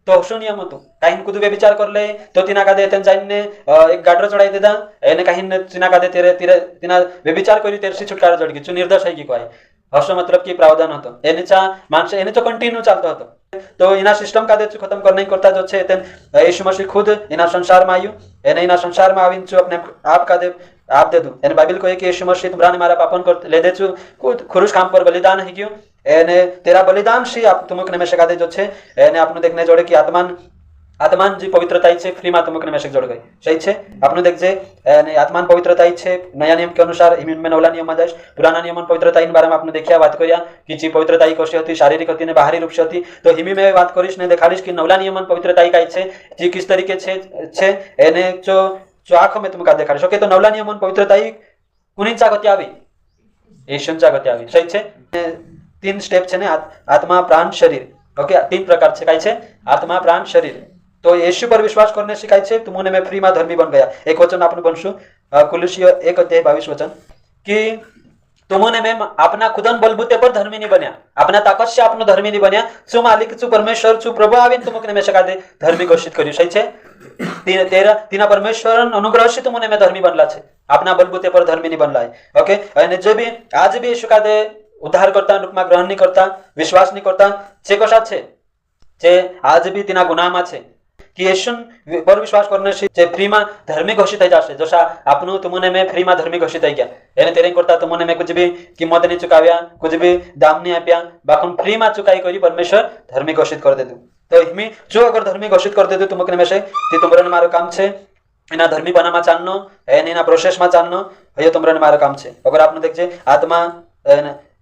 तो हसू नियम हतु काही कुदु व्यभिचार कर ले तो तिना कादे तेन जाइने एक गाडरो चढ़ाई देदा एने काही तिना कादे तेरे तिना व्यभिचार करी तेरे से छुटकारो जड़गी चु निर्दोष है की कोई हसो मतलब की प्रावधान होतो एने चा मानस एने तो कंटिन्यू चलतो होतो तो इना सिस्टम कादे चु खत्म करने करता जो छे तेन यीशु मसीह खुद इना संसार में आयु एने इना संसार में आविन चु अपने आप कादे आप दे दू एने बाइबल को कि यीशु मसीह तुम्हारा मारा पापन कर ले दे चु खुद खुरुश काम पर बलिदान है क्यों एने तेरा बलिदान से आप तुमक ने शकादे जो छे एने आपने देखने जोड़े कि आत्मान जी पवित्रताई छे फ्री में तुमक ने जोड़ गई सही छे आपने देख जे एने आत्मान पवित्रताई छे नया नियम के अनुसार इमिन में नवला नियम आदेश पुराना नियम पवित्रताई बारे में आपने देखिया बात करिया कि जी पवित्रताई कशी होती शारीरिक होती ने बाहरी रूप से होती तो हिमी में बात करिस ने देखाड़िस कि नवला नियम पवित्रताई काई छे जी किस तरीके छे एने जो आंखों में तुमका देखाड़िस ओके तो नवला नियम पवित्रताई कुनिंचा गति आवी येशुंचा गति आवी सही छे 3 स्टेप छे ने आत्मा प्राण शरीर ओके 3 प्रकार छे काई छे आत्मा प्राण शरीर तो यीशु पर विश्वास करने से काई छे तुमने में फ्री में धर्मी बन गया एक वचन आपने बनशु कुलुसियो 1:22 वचन कि तुमने में अपना खुदन बलबूते पर धर्मी नहीं बन्या अपना ताकत से आपनो धर्मी नहीं बन्या चु मालिक चु परमेश्वर चु प्रभु आविन तुमने में शका दे धर्मी घोषित कर्यु सही छे तीना परमेश्वर अनुग्रह से तुमने में धर्मी बनला छे अपना बलबूते पर धर्मी नहीं बनला है ओके अने जो भी आज भी यीशु का दे उद्धार करता रूप में ग्रहण नहीं करता विश्वास नहीं करता छे कशा छे आज भी तिना गुनामा छे कि यीशु पर विश्वास करने से जे फ्री में धर्मी घोषित થઈ જશે जसा आपनु तुमने में फ्री में धर्मी घोषित થઈ ગયા એને तेरे करता तुमने में कुछ भी कीमत नहीं चुकाव्या कुछ भी दाम नहीं आप्या बाकुन फ्री में चुकाई करी परमेश्वर धर्मी घोषित कर देतु तो हिमी जो अगर धर्मी घोषित कर देतु तुमकने में से ती तुमरन मारो काम छे एना धर्मी बनामा चालनो एना प्रोसेस में चालनो हयो तुमरन मारो काम छे अगर आपने देखजे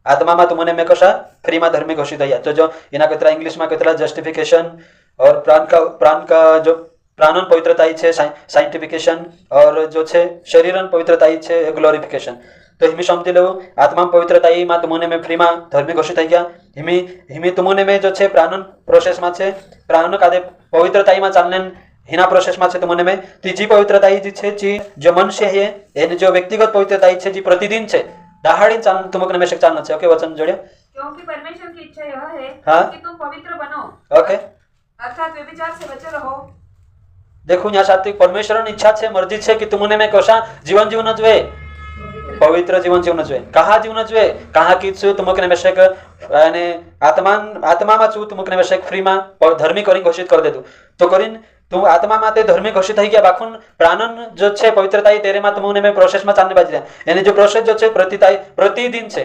आत्मा में तुमने में कशा फ्री में धर्मी घोषित થઈ ગયા तो जो इना कतरा इंग्लिश में कतरा जस्टिफिकेशन और प्राण का जो प्राणन पवित्रताई छे साइंटिफिकेशन और जो छे शरीरन पवित्रताई छे ग्लोरिफिकेशन तो हिमी समझी लो आत्मा पवित्रताई में तुमने में फ्री में धर्मी घोषित થઈ ગયા हिमी तुमने में जो छे प्राणन प्रोसेस में छे प्राणन कादे पवित्रताई में चालने हिना प्रोसेस में छे तुमने में तीजी पवित्रताई जी छे जी जो मनुष्य है एने जो व्यक्तिगत पवित्रताई छे जी प्रतिदिन छे दहाड़ी चाल तुमकने में चालना छे ओके वचन जोड़ियो क्योंकि परमेश्वर की इच्छा यह है कि तुम पवित्र बनो ओके अर्थात व्यभिचार से बचे रहो देखो यहाँ सात्विक परमेश्वर इच्छा छे मर्जी छे कि तुमने में कशा जीवन जीवन जुए पवित्र जीवन जीवन जुए कहा जीवन जुए कहा की छु तुमकने में शेक यानी आत्मा में छु तुमकने में शेक फ्री में धर्मी करी घोषित कर दे दू तो करीन तुम आत्मा माते धर्मी घोषित થઈ ગયા બાખુન प्राणन जो छे पवित्रताई तेरे में तुमने में प्रोसेस में चालने बाजी यानी जो प्रोसेस जो छे प्रतिदिन छे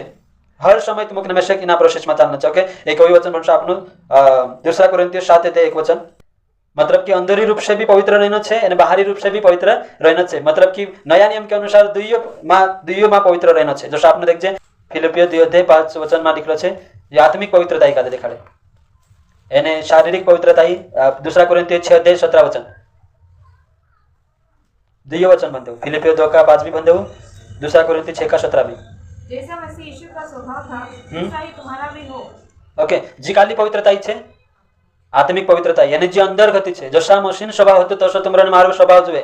हर समय तुमक नमेशक इना प्रोसेस में चालना चाहिए। ओके एक वचन बनशो आपनु 2 कोरिन्थियों 7 एक वचन, मतलब कि अंदरी रूप से भी पवित्र रहना है और बाहरी रूप से भी पवित्र रहना है। मतलब कि नया नियम के अनुसार दुइयो में पवित्र रहना है। जैसे आपने देखिए फिलिपियो 2:5 वचन में लिखलो है, ये आत्मिक पवित्रता ही का देखाड़े एने शारीरिक पवित्रता ही। 2 कोरिन्थियों 6:17 वचन दुइयो वचन बनते हो, फिलिपियो 2:5 भी बनते हो, 2 कोरिन्थियों 6:17 भी। जैसा मसीह यीशु का स्वभाव था वैसा ही तुम्हारा भी हो। ओके जी काली पवित्रता ही छे आत्मिक पवित्रता यानी जे अंदर गति छे। जसा मशीन स्वभाव होतो तसो तुमरन मारो स्वभाव जुए।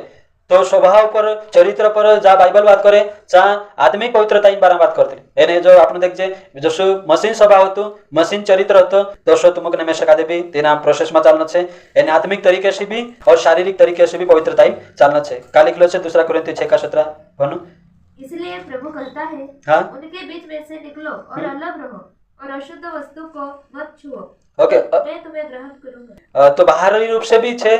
तो स्वभाव पर चरित्र पर जा बाइबल बात करे चा आत्मिक पवित्रता इन बारे बात करते एने जो आपने देखजे जसो मशीन स्वभाव होतो मशीन चरित्र होतो तसो तुमक ने शका देबी तेना प्रोसेस में चालना छे। एने आत्मिक तरीके से भी और शारीरिक तरीके से भी पवित्रता ही चालना छे। काली लिखलो छे 2 कोरिन्थियों 6:17 भनु, इसलिए प्रभु कहता है हाँ उनके बीच में से निकलो और अलग रहो और अशुद्ध वस्तु को मत छुओ, ओके मैं तुम्हें ग्रहण करूंगा। तो बाहरी रूप से भी छे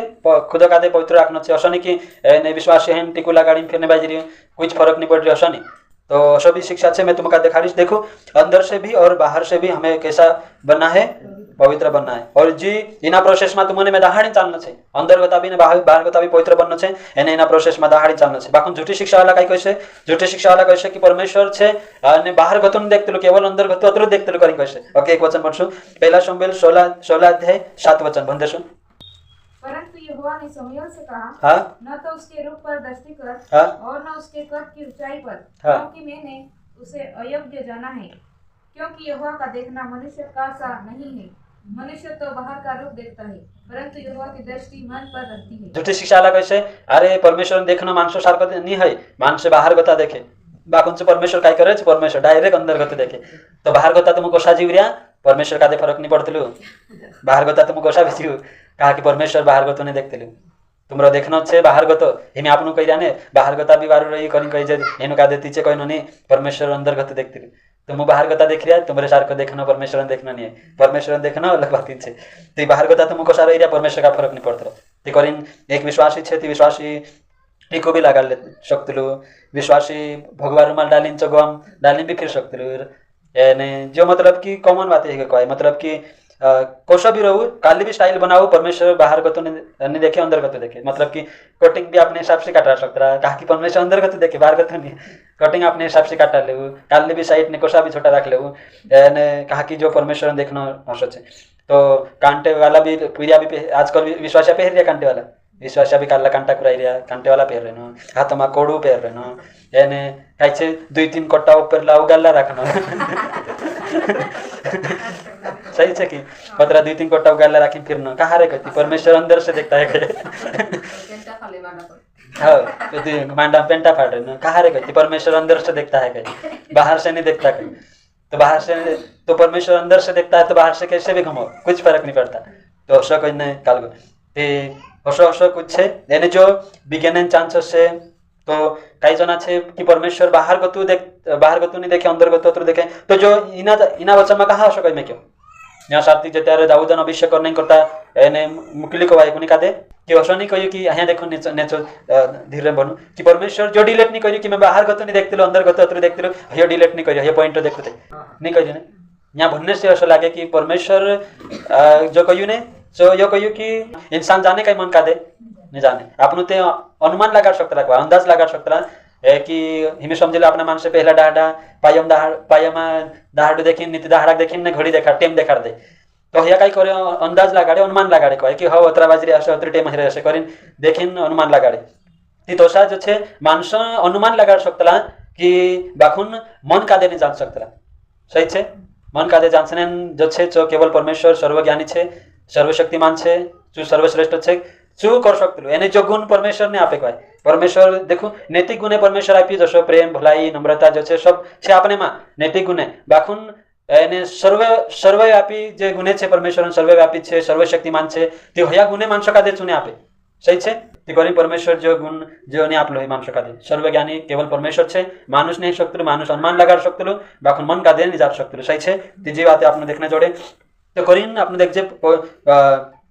खुद का दे पवित्र रखना छे। असनी की ने विश्वास है टिकुला गाड़ी फिरने बाजी रही कुछ फर्क नहीं पड़ रही असनी। तो सभी शिक्षा से मैं तुमका दिखाड़ी देखो अंदर से भी और बाहर से भी हमें कैसा बनना है, पवित्र बनना है। और जी इना प्रोसेस में तुमने में दहाड़ी चालना छे, अंदर गता भी ने बाहर गता भी पवित्र बनना छे। एने इना प्रोसेस में दहाड़ी चालना छे। बाकी झूठी शिक्षा वाला कई कैसे झूठी शिक्षा वाला कैसे कि परमेश्वर छे ने बाहर गतुन देखते केवल अंदर गतु अतरो देखते करी कैसे। ओके एक वचन पढ़सु 1 शमूएल 16 अध्याय 7 वचन बंदेसु। परंतु यहोवा ने शमूएल से कहा, हाँ न तो उसके रूप पर दृष्टि कर हाँ और न उसके कद की ऊंचाई पर, हाँ। क्योंकि मैंने उसे अयोग्य जाना है। क्योंकि यहोवा का देखना मनुष्य का सा नहीं है, मनुष्य तो बाहर का रूप देखता है परंतु यहोवा की दृष्टि मन पर रहती है। झूठी शिक्षा वाला कैसे अरे परमेश्वर देखना मानसो सारखं नहीं है, मानसे बाहर गता देखे बाकुन से परमेश्वर काय करे परमेश्वर डायरेक्ट अंदर गते देखे। तो बाहर गता तुम कोसा जीव रिया परमेश्वर का दे फरक नहीं पड़तलु, बाहर गता तुम कोसा बिसिउ कहा कि परमेश्वर बाहर गतो नहीं देखतलु। तुमरो देखनो छे बाहर गतो हिमे आपनु कहिरा ने बाहर गता भी बारू रही करी कहि जे एनु का देती छे कहिनो नहीं परमेश्वर अंदर गते देखतलु। तुम बाहर गता देख रिया तुमरे सारखं देखनो परमेश्वर देखना नहीं है, परमेश्वर देखना अलग बात छे। तो बाहर गता तुम कोसा रही रिया परमेश्वर का फरक नहीं पड़तलो। ते करिन एक विश्वासी छे ती विश्वासी टीको भी लगा ले सकतलु, विश्वासी भगवा रुमाल डालिन चगम डालिन भी फिर सकतलु। यानी जो मतलब कि कॉमन बात है कहे मतलब कि कोसा भी रहू काली भी स्टाइल बनाओ परमेश्वर बाहर को तो नहीं देखे अंदर को तो देखे। मतलब कि कटिंग भी अपने हिसाब से काटा सकता है कहा कि परमेश्वर अंदर को तो देखे बाहर को तो नहीं, कटिंग अपने हिसाब से काटा ले काली भी साइड ने कोसा भी छोटा रख ले कहा कि जो परमेश्वर देखना हो सोचे। तो कांटे वाला भी पीरिया भी आजकल विश्वासा पहर रिया कांटे वाला विश्वासा भी काला कांटा कुराई रिया कांटे वाला पहर रहे हाथ में कोड़ू पहर रहे एने कहे 2-3 कट्टा ऊपर लाऊ गल्ला रखना सही है कि पतरा 2-3 कट्टा गल्ला राखी फिरना कहा रे कहती परमेश्वर अंदर से देखता है हाँ मांडा पेंटा फाड़ रहे कहा रे कहती परमेश्वर अंदर से देखता है कहीं बाहर से नहीं देखता कहीं। तो बाहर से तो परमेश्वर अंदर से देखता है तो बाहर से कैसे भी घुमाओ कुछ फर्क नहीं पड़ता। तो हसो कोई नहीं काल हसो कुछ है यानी जो विज्ञान चांसेस से तो कई जना छे कि परमेश्वर बाहर को तू नहीं देखे अंदर को तू देखे। तो जो इना वचन में कहा हसो कोई मैं क्यों यहाँ साथी जो त्यारे दाऊदन अभिषेक नहीं करता एने मुकली को वाई का दे कि हसो नहीं कही कि यहाँ देखो नेचो धीरे बनू कि परमेश्वर जो डिलीट नहीं करी कि मैं बाहर को तो नहीं देखते अंदर को तो देखते ये डिलीट नहीं करी ये पॉइंट देखते नहीं कही ना यहाँ भनने से ऐसा लगे कि परमेश्वर जो कहू ने सो यो कहू कि इंसान जाने का मन का दे नहीं जाने आपनु ते अनुमान लगा सकता अंदाज लगा सकता कि हिमे समझले अपना मान से पहला डाहडा पायमा दाहाडू देखिन नीति दाहाड़ा देखिन ने घड़ी देखा टेम देखा दे। तो या कई करे अंदाज लगाड़े अनुमान लगाड़े कहे कि हाँ अतरा बाजरी आसे अतरी टेम हेरे आसे करिन देखिन अनुमान लगाड़े ती तोसा जो छे मानस अनुमान लगा सकता कि बाखुन मन का दे नहीं जान सकता। सही छे मन का दे जानसने जो छे जो केवल परमेश्वर सर्वज्ञानी छे सर्वशक्तिमान छे जो सर्वश्रेष्ठ छे जो कर सकते यानी जो गुण परमेश्वर ने आपे कहे परमेश्वर देखो नैतिक गुणे परमेश्वर आपी जसो प्रेम भलाई नम्रता जो छे सब छे अपने में नैतिक गुणे बाखुन यानी सर्वव्यापी जे गुणे छे परमेश्वर सर्वव्यापी छे सर्वशक्तिमान छे ते हया गुणे मानस का दे चुने आपे। सही छे ते करी परमेश्वर जो गुण जो ने आपलो मानस का दे सर्वज्ञानी केवल परमेश्वर छे मानुष नहीं सकते मानुष अनुमान लगा सकते बाखुन मन का दे नहीं जा सकते। सही छे तीजी बात आपने देखने जोड़े तो करीन आपने देख जे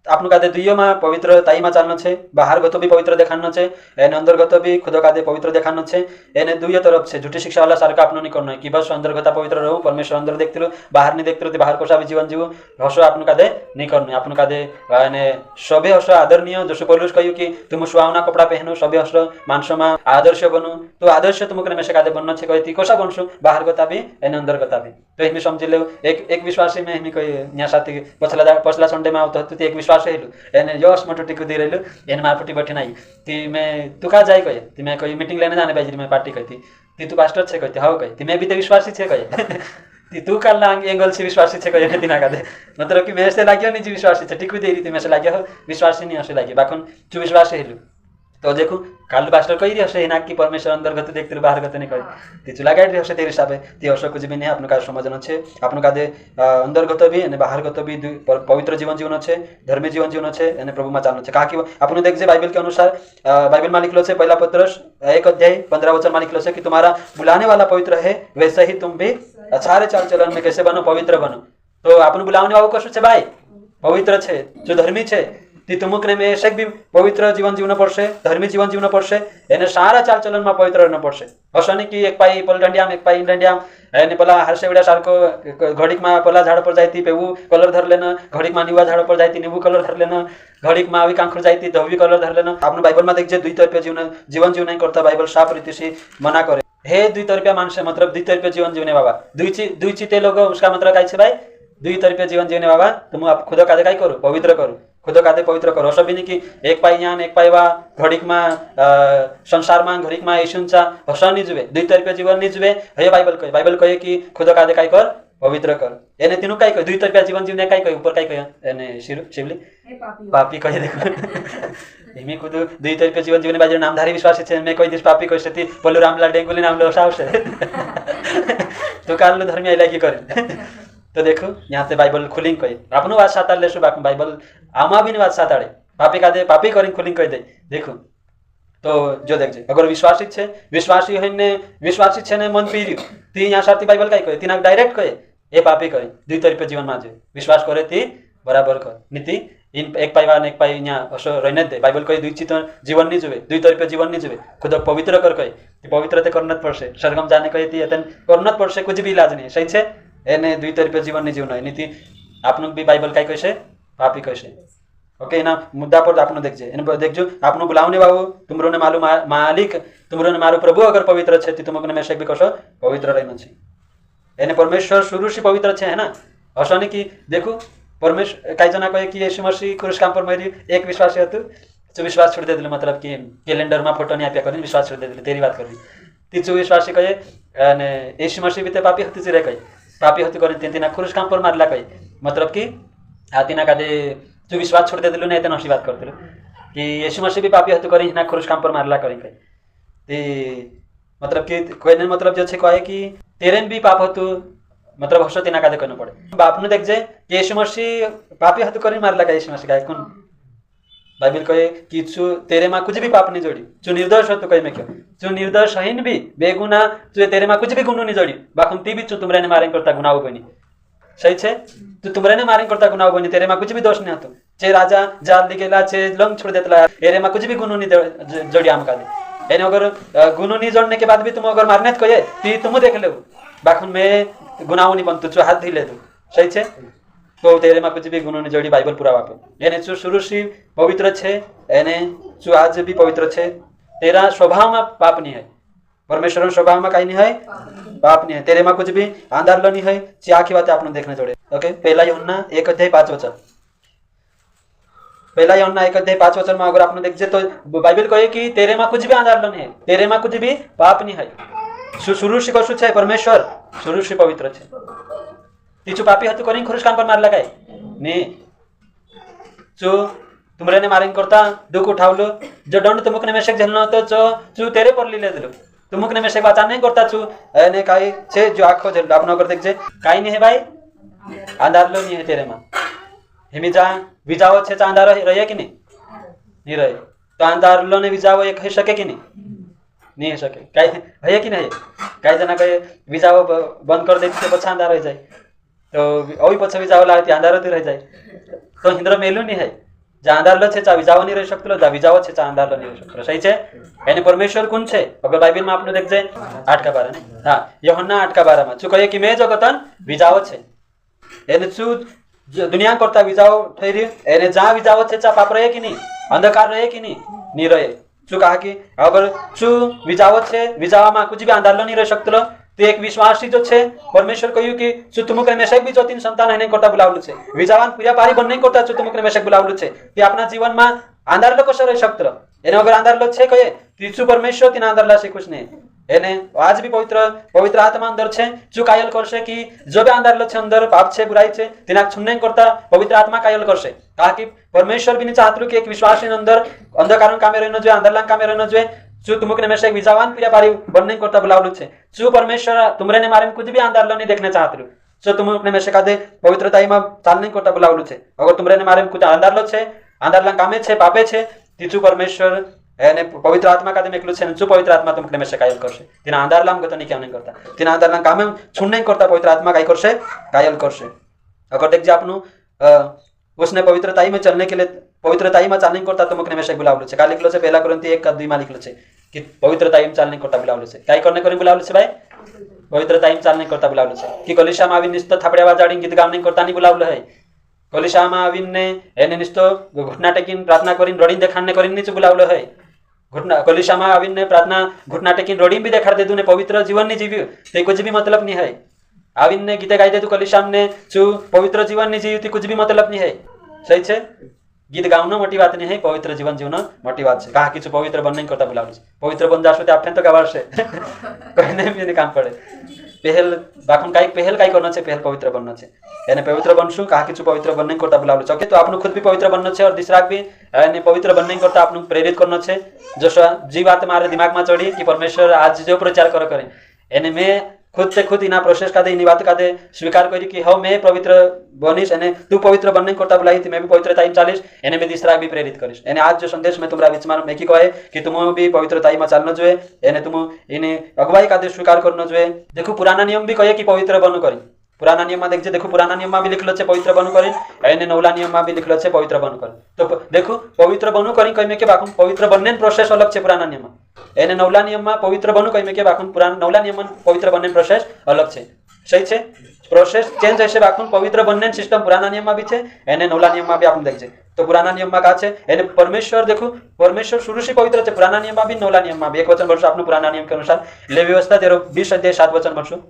आपनु कादे दुईयोमा पवित्रताईमा चाल्नु छे बाहर गतो भी पवित्र देखान्नु छे एने अंदर गतो भी खुद कादे पवित्र देखान्नु छे एने दुईयो तरफ छे झूठी शिक्षा वाला सारका आपनु नहीं करनो है कि बस अंदर गता पवित्र रहू परमेश्वर अंदर देखतिलु बाहर नहीं देखतिलु बाहर कोसा भी जीवन जीवू हसो आपनु कादे नहीं करनो है आपनु कादे एने सबे हसो आदरणीय जसो पौलुस कहियो कि तुम सुहावना कपड़ा पहनो सबे हसो मानसमा आदर्श बनु तो आदर्श तुमको मेसे कादे बन्नो छे कहती कोसा बनसु बाहर गता भी एने अंदर गता भी तो हिमी समझिले एक विश्वासी में हिमी कहि यहाँ साथी पछला संडे में आउत तो एक विश्वास हेलु एने यस मटो टिकु दे रहलु एने मारपटी बैठे नाही ती मैं तू का जाई कहे ती मैं कोई मीटिंग लेने जाने बाजी में पार्टी कहती ती तू पास्टर छे कहती हाउ कहे ती मैं भी तो विश्वासी छे कहे ती तू काल एंगल से विश्वासी छे कहे दिना का दे मतलब कि मैं से लाग्यो नहीं जी विश्वासी छे टिकु दे रही थी मैं से लाग्यो विश्वासी नहीं हसे लाग्यो बाकुन तू विश्वासी हेलु तो देखो काल पास्टर कही हसे हिना कि परमेश्वर अंदर गत देखते बाहर गत नहीं कहे ती चुला गाड़ी हसे तेरे हिसाबे ती हसे कुछ भी नहीं आपन का समझन छे आपन का दे अंदर गत भी ने बाहर गत भी पवित्र जीवन जीवन छे धर्मी जीवन जीवन छे ने प्रभु मा चालनो छे का कि आपन देख जे बाइबल के अनुसार बाइबल में लिखलो छे पहला पत्रस 1 अध्याय 15 वचन में लिखलो छे कि तुम्हारा बुलाने वाला पवित्र है वैसे ही तुम भी सारे चाल चलन में कैसे बनो पवित्र बनो तो आपन बुलाने वाला कसो छे भाई पवित्र छे जो धर्मी छे ती तुमुकने में एक भी पवित्र जीवन जीवन पड़से धर्मी जीवन जीवन पड़से एने सारा चाल चलन में पवित्र रहना पड़से असनी कि एक पाई पलडंडियाम एक पाई इंडंडियाम एने पला हरसेवड़ा सारको घड़ीक में पला झाड़ पर जाती पेवू कलर धर लेना घड़ीक में निवा झाड़ पर जाती नींबू कलर धर लेना घड़ीक में आवी कांखुर जाती धवी कलर धर लेना आपने बाइबल में देखिए 2 तरफे जीवन जीवन नहीं करता बाइबल साफ रीति से मना करे हे 2 तरफिया मानसे मतलब 2 तरफे जीवन जीवने बाबा दुई चिते लोग उसका मतलब काय छे भाई 2 तरफे जीवन जीवने बाबा तुम आप खुद कादे काय करो पवित्र करो खुद कादे पवित्र करो सब नहीं कि एक पाई ज्ञान एक पाई वा घड़ीक में संसार में घड़ीक में यीशुचा हसा नहीं जुवे 2 तरफे जीवन नहीं जुवे हे बाइबल कहे कि खुद कादे काय कर पवित्र कर एने तीनों काय कहे 2 तरफे जीवन जीवने काय कहे ऊपर काय कहे एने शिवली पापी कहे देखो हिमी खुद 2 तरफे जीवन जीवने बाजे नामधारी विश्वासी छे मैं कोई दिस पापी कहि सती बोलू रामलाल डेंगुली नाम लो सावसे तो काल धर्मी आइला की करे तो देखो यहाँ से बाइबल खुलिंग कही आपनो बात साताड़ ले सुबह बाइबल आमा भी नहीं बात साताड़े पापी का दे पापी करिंग खुलिंग कह दे देखो तो जो देख जे अगर विश्वासी छे विश्वासी छे ने मन पीरियो ती यहाँ साथी बाइबल काय कहे तीना डायरेक्ट कहे ए पापी कहे 2 तरफे जीवन में जे विश्वास करे ती बराबर कर नीति इन एक पाई वान एक पाई यहाँ असो रहने दे बाइबल कहे 2 चित जीवन नहीं जुवे 2 तरफे जीवन नहीं जुवे खुद पवित्र कर कहे पवित्र ते करना पड़से सरगम जाने कहे ती एतन करना पड़से कुछ भी इलाज नहीं सही छे एने 2 तरफे जीवन नहीं जीवन नीति आपन भी बाइबल काय कैसे पापी कैसे ओके ना मुद्दा पर आपन देखजे इन देखजो आपन बुलावने बाबू तुमरो ने मालूम मालिक तुमरो ने मारो प्रभु अगर पवित्र छे तुमको ने में से भी कसो पवित्र रहना छे एने परमेश्वर शुरू से पवित्र छे है ना असने कि देखो परमेश्वर काई जना कहे कि यीशु मसीह क्रूस काम पर मरी एक विश्वासी हतु जो विश्वास छोड़ दे दिले मतलब कि कैलेंडर में फोटो नहीं आप्या करिन विश्वास छोड़ दे दिले तेरी बात करनी ती जो विश्वासी कहे ने यीशु मसीह भी ते पापी हतु चिरे कहे पापी हत्या करें तीन क्रूस काम पर मारला कही मतलब कि तीना का दे जो विश्वास छोड़ दे दिलु नहीं नशी बात करते कि यीशु मसीह भी पापी हत्या करी ना क्रूस काम पर मारला करी कही मतलब कि कोई ने मतलब जो छे कहे कि तेरे भी पाप हतु मतलब हसो तीना का दे कहना पड़े बाप ने देख जे कि यीशु मसीह पापी हत्या करी मारला का यीशु मसीह का कौन बाइबल कहे कि चु तेरे माँ कुछ भी पाप नहीं जोड़ी चु निर्दोष हो तो कहे मैं क्यों चु निर्दोषहीन भी बेगुना चु तेरे माँ कुछ भी गुनो नहीं जोड़ी बाकुम ती भी चु तुमरे ने मारें करता गुनाह बनी सही छे तू तुमरे ने मारें करता गुनाह बनी तेरे माँ कुछ भी दोष नहीं आतो चे राजा जाल दिखेला चे लंग छोड़ देतला एरे माँ कुछ भी गुनो नहीं जोड़ी आम का दे एने अगर गुनो नहीं जोड़ने के बाद भी तुम अगर मारने कहे ती तुम देख ले बाकुम में गुनाह नहीं बनतु चु हाथ धी ले तू सही छे तो तेरे में कुछ भी गुनो नहीं जोड़ी बाइबल पूरा वापे एने चु शुरू से पवित्र छे एने चु आज भी पवित्र छे तेरा स्वभाव में पाप नहीं है परमेश्वर स्वभाव में कहीं नहीं है पाप नहीं है तेरे में कुछ भी आंधार नहीं है क्या की बात आपने देखने जोड़े ओके पहला यूहन्ना 1 अध्याय 5 वचन पहला यूहन्ना 1 अध्याय 5 वचन में अगर आपने देखजे तो बाइबल कहे कि तेरे में कुछ भी आंधार नहीं है तेरे में कुछ भी पाप नहीं है शुरू से कसु छे परमेश्वर शुरू से पवित्र छे तीचु पापी हत्या करी क्रूस काम पर मारला काय नी चु तुमरे ने मारेंग करता दुख उठावलो जो दंड तुमक ने मेशक झेलना तो चु तेरे पर लीले दिलो तुमक ने मेशक बात नहीं करता चु एने काई छे जो आंखो झेल आपन कर देख जे काई नहीं है भाई अंधार लो नहीं है तेरे में हिमी जा विजाओ छे चांदार रहे कि नहीं रहे तो अंधार लो ने विजाओ एक है सके कि नहीं है सके काई है कि नहीं काई जना कहे विजाओ बंद कर देती तो अंधार रह जाए तो वही पछे भी जाओ लागती अंधारो रह जाए तो हिंद्र मेलू नहीं है જ્યાં આંધારલો છે ત્યાં વિજાવો નહીં રહી શકતો, જ્યાં વિજાવો છે ત્યાં આંધારલો નહીં રહી શકતો. સહી છે? એને પરમેશ્વર કોણ છે? અગર બાઇબલમાં આપણે દેખજે 8:12 ને હા યહોન્ના 8:12 શું કહે કે મેં જગતન વિજાવો છે. એને શું દુનિયા કરતા વિજાવો થઈ રહ્યું? એને જ્યાં વિજાવો છે ત્યાં પાપ રહે કે નહીં? અંધકાર રહે કે નહીં? નહીં રહે. શું કહા કે અગર શું વિજાવો છે, વિજાવામાં કુછ भी આંધારલો નહીં રહી શકતો, તે એક વિશ્વાસી जो છે પરમેશ્વર કહ્યું કે શું तुमको મેશક भी जो 3 સંતાન એને કરતા બોલાવલું છે, વિજાવાન પૂરા પારી બનને કરતા શું तुमको મેશક બોલાવલું છે, તે આપણા જીવનમાં આંધારલો કશો રહી શકતો? એને વગર આંધારલો છે કહે તીસુ પરમેશ્વર તીના આંધારલા છે કુછ નહીં. એને આજ भी પવિત્ર આત્મા અંદર છે. શું કાયલ કરશે કે જો भी આંધારલો છે અંદર પાપ છે, બુરાઈ છે, તેના છુન્ને કરતા પવિત્ર આત્મા કાયલ કરશે. કારણ કે પરમેશ્વર भी ચાહતું કે એક વિશ્વાસી અંદર અંધકારણ કામે રહેનો જોઈએ, આંધારલા કામે રહેનો જોઈએ. શું तुमको મેશક વિજાવાન પૂરા પારી બનને કરતા બોલાવલું છે. શું પરમેશ્વર तुमरे ने मारे में कुछ भी आंधारलो नहीं देखना चाहते? जो तुमने में से कहते पवित्रताईમાં ચાલને કરતા બોલાવલું છે. અગર तुमरे ने मारे में कुछ आंधारलो છે, આંધારલા કામે છે, પાપે છે, તીચું પરમેશ્વર એને પવિત્ર આત્મા કાદે મેકલું છે. શું પવિત્ર આત્મા तुमने में से કાયલ કરશે? તેના આંધારલામ ગતો નહીં કેમ નહીં કરતા, તેના આંધારલા કામે છુન્ને કરતા પવિત્ર આત્मा કાય કરશે? કાયલ કરશે. અગર દેખજે આપનું उसने पवित्रताई में चलने के लिए पवित्रताई में चालने करता तुमने में से बुलावलू છે. કા लिखलो છે 1 કોરિન્થી 1:2 માં लिखलो છે कि पवित्रताई में चालने करता बुलावलू છે. काय करने કરીને बुलावलू છે ભાઈ? पवित्रताई में चालने करता बुलावलू છે. कि કલીસામાં આવીને નિસ્તો થાપડ્યા વાજાડીને ગીત ગામને કરતા નહીં બોલાવલું હે. કલીસામાં આવીને એને નિસ્તો ઘૂંટણા ટેકીને પ્રાર્થના કરીને રડીને દેખાડને કરીને નહીં બોલાવલું હે. કલીસામાં આવીને પ્રાર્થના ઘૂંટણા ટેકીને રડીને બી દેખાડી દીધું ને પવિત્ર જીવન નહીં જીવ્યું, તે कुछ भी मतलब नहीं है. આવીને ગીતે ગાઈ દીધું કલીસામને શું પવિત્ર જીવન નહીં જીવ્યું, તે कुछ भी मतलब नहीं है. સહી છે? ગીત ગાવનો મોટી વાત નહીં, પવિત્ર જીવન જીવનો મોટી વાત છે. કાં કીધું પવિત્ર બનને કરતા બોલાવલું છે. પવિત્ર બન જાશો તે આપણે તો ગવાડશે કોઈને બી એને કામ પડે. પહેલ બાકુન કાંઈક પહેલ કાંઈ કરનો છે, પહેલ પવિત્ર બનનો છે. એને પવિત્ર બનશું, કાં કીધું પવિત્ર બનને કરતા બોલાવલું છે. ઓકે, તો આપણું ખુદ भी પવિત્ર બનનો છે और दूसरा भी એને પવિત્ર બનને કરતા આપણું પ્રેરિત કરનો છે. જો જે વાત મારે દિમાગમાં ચડી કે પરમેશ્વર આજ જો પ્રચાર કરે એને મેં खुद से खुद इना प्रोसेस का दे इनी बात का दे स्वीकार करी कि हाँ मैं पवित्र बनीश एने तू पवित्र बनने करता बुलाई थी, मैं भी पवित्रताई में चालीस, एने मैं तीसरा भी प्रेरित करीश. एने आज जो संदेश में तुम्हारा विचार में की कहे कि तुम भी पवित्रताई में चालना જોઈએ, एने तुम इने अगुवाई का दे स्वीकार करना જોઈએ. देखो पुराना नियम भी कहे कि पवित्र बनो करी. पुराना नियम में देखिए, देखो पुराना नियम में भी लिखलो છે पवित्र बनो करी, एने नवला नियम में भी लिखलो છે पवित्र बनो करी. तो देखो पवित्र बनो करी कहीं के बाकू पवित्र बनने प्रोसेस अलग છે पुराना नियम में. એને નવલા નિયમમાં પવિત્ર બનવું કઈ મેં કે બાકુન પુરાના નવલા નિયમમાં પવિત્ર બનને પ્રોસેસ અલગ છે. સહી છે? પ્રોસેસ ચેન્જ હશે બાકુન પવિત્ર બનને સિસ્ટમ પુરાના નિયમમાં બી છે, એને નવલા નિયમમાં બી આપણે દેખજે. તો પુરાના નિયમમાં કા છે એને પરમેશ્વર देखो परमेश्वर शुरू से पवित्र છે. पुराना नियमમાં બી નવલા નિયમમાં બી એક વચન ભણશું આપણું પુરાના નિયમ के अनुसार ले व्यवस्था 20:7 वचन भरશું.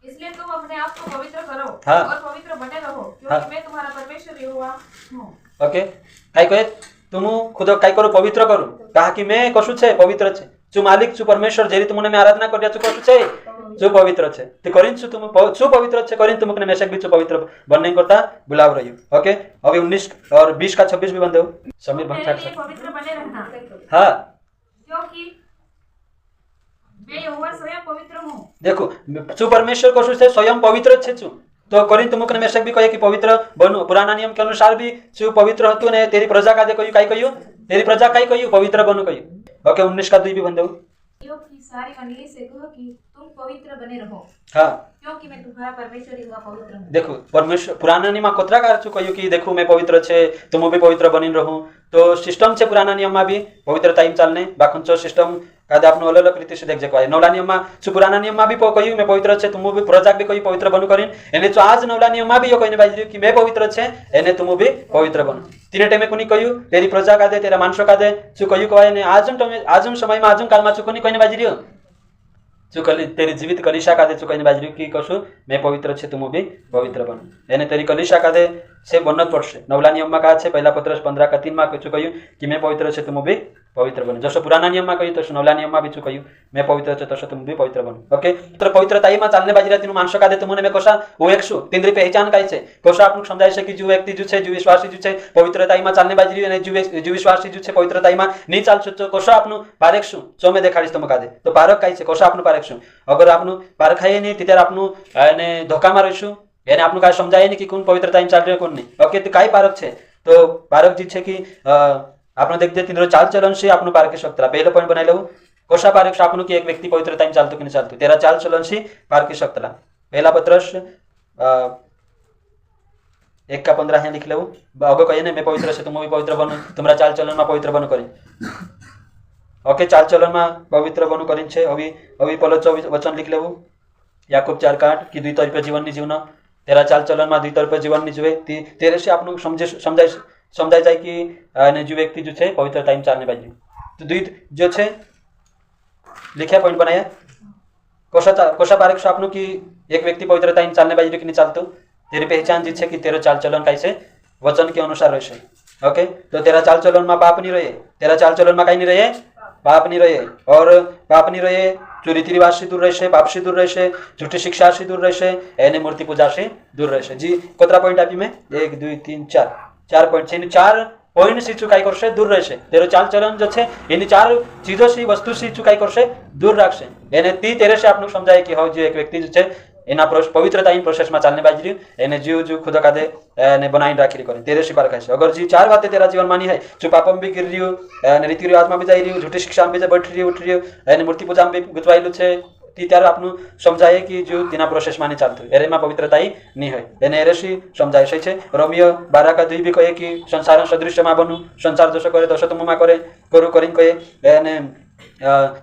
इसलिए तुम अपने आप को पवित्र करो हाँ। और पवित्र बने रहो, क्योंकि हाँ। मैं तुम्हारा परमेश्वर यहोवा हूँ. ओके, काय कहे तुम खुद काय करो पवित्र करो, कहा कि मैं कशु છે પવિત્ર છે. શું માલિક શું પરમેશ્વર જે રીતે મને મેં આરાધના કર્યા છું કશું છે શું પવિત્ર છે તે કરીને શું तुम શું પવિત્ર છે કરીને तुमने મેશક भी શું पवित्र बनने करता बुलाव રહ્યું. ओके, હવે 19 और 20 का 26 भी बंद हो. समीर मेरे भंग लिए पवित्र बने रहना, हाँ क्योंकि मैं यहोवा स्वयं पवित्र हूँ. देखो શું પરમેશ્વર કશું છે સ્વયં પવિત્ર જ છે શું. तो કરીને तुमने મેશક भी कहे कि पवित्र बनो. पुराना नियम के अनुसार भी શું पवित्र હતું ને તેરી પ્રજા કાદે કહ્યું કાઈ કહ્યું તેરી પ્રજા કાઈ કહ્યું પવિત્ર બનો કહ્યું. ओके, 19 का 2 भी बंद हो. की सारी मंडली से कहो कि तुम पवित्र बने रहो, हाँ क्योंकि मैं तुम्हारा परमेश्वर यहोवा पवित्र हूँ. देखो परमेश्वर पुराना नियम में कोतरा कार कह્યું कि देखो मैं पवित्र છે तुम भी पवित्र बनी रहूं. तो सिस्टम છે पुराना नियम में भी पवित्रताई में चालने बाकुंचो सिस्टम कादे आपनो अलग अलग रीति से देख जकवाय. नवला नियम में શું पुराना नियम में भी કહ્યું मैं पवित्र છે तुम भी प्रजा भी કહ્યું पवित्र बनो કરીને એને તો આજ નવલા નિયમ में भी यो કહીને બાજ્યું कि मैं पवित्र છે એને तुम भी पवित्र बनो. तीने टाइमे कोनी કહ્યું तेरी प्रजा कादे तेरा मानसो कादे શું કહ્યું કવાય ને આજમ समय में આજમ काल में શું કોની કહીને બાજ્યું શું કલી तेरी जीवित कलिशा कादे શું કહીને બાજ્યું कि કશું मैं पवित्र છે तुम भी पवित्र बनो. એને तेरी कलिशा कादे से बनना पड़શે. नवला नियम में का છે પહેલા પત્રસ 15:3 में શું કહ્યું कि मैं पवित्र છે तुम भी पवित्र बनो. जसो पुराना नियम में કહ્યું તો नवला नियम में भी શું કહ્યું मैं पवित्र છે तसो तुम भी पवित्र बनो. ओके, तो पवित्रताई में चालने बाजी रहती मानसो कादे तुमने मैं कोशा वो एक શું तिंद्री पहचान काय છે कोशा आपनु समजाय છે कि जो व्यक्ति जो છે जो विश्वासी जो છે पवित्रताई में चालने बाजी रही અને जो विश्वासी जो છે पवित्रताई में नहीं चालशो तो कोशा आपनु पारख શું જો मैं देखाડીશ તમે કાદે તો પારખ काय છે कोशा आपनु पारख શું अगर आपनु पारखाय नहीं ત્યારે આપनु અને ધોકામાં રહીશું એને આપનું કાંઈ સમજાય નહીં કે કોણ પવિत्रताई में ચાલ રહ્યો કોણ નહીં. ઓકે, તો કાંઈ પારખ છે તો પારખ જે છે કે આપણે દેખ દેતી ચાલ ચલન છે આપણું પારખી શકતા. પહેલો પોઈન્ટ બનાવી લેવું કોશા પારખ આપણું કે એક વ્યક્તિ પવિत्रताई में ચાલતું કે નહીં ચાલતું તેરા ચાલ ચલન છે પારખી શકતા. પહેલા પત્રસ 1 का 15 यहाँ लिख लेऊ अगो कहे मैं पवित्र से तुम भी पवित्र बनो तुम्हारा चाल चलन में पवित्र बनो करी ओके चाल चलन में पवित्र बनो करी छे अभी अभी पहले 24 वचन लिख लेऊ याकूब 4:8 कि 2 तरीके जीवन नहीं जीवना तेरा चाल चलन में 2 तरीके जीवन नहीं जुए तेरे से आपने समझाई जाए कि जो व्यक्ति जो है पवित्र टाइम चालने बाजी तो 2 जो है लिखा पॉइंट बनाया कोशा पारेख से आपनो कि एक व्यक्ति पवित्र टाइम चालने बाजी कि नहीं चालतो तेरी पहचान जी है कि तेरा चाल चलन कैसे वचन के अनुसार रहे ओके तो तेरा चाल चलन में पाप नहीं रहे तेरा चाल चलन में कहीं नहीं रहे पाप नहीं रहे और पाप नहीं रहे जो रीति रिवाज से दूर रहे पाप से दूर रहे झूठी शिक्षा से दूर रहे एने मूर्ति पूजा से दूर रहे जी कतरा पॉइंट आपी में 1 2 3 4 पॉइंट से 4 पॉइंट से चुकाई कर से दूर रहे तेरो चाल चलन जो है इन 4 चीजों से वस्तु से चुकाई कर से दूर रख से एने ती तेरे से आपने समझाए कि हो जो एक व्यक्ति जो है एना पवित्रता इन प्रोसेस में चलने बाजी एने जीव जो खुद का दे ने बनाई राखी करे तेरे सिपार कैसे अगर जी 4 बातें तेरा जीवन मानी है जो पापम भी गिर रही हो रीति रिवाज में भी जा रही हो झूठी शिक्षा में भी बैठ रही उठ रही हो एने मूर्ति पूजा में भी गुजवाइलू छे ती त्यार आपनु समझाए कि जो तिना प्रोसेस माने चालतो एरे में पवित्रता ही नहीं है एने एरेसी समझाए सही छे रोमियो 12:2 भी कहे कि संसार सदृश में बनू संसार दोष करे दोष तुम में करे करू करिन कहे एने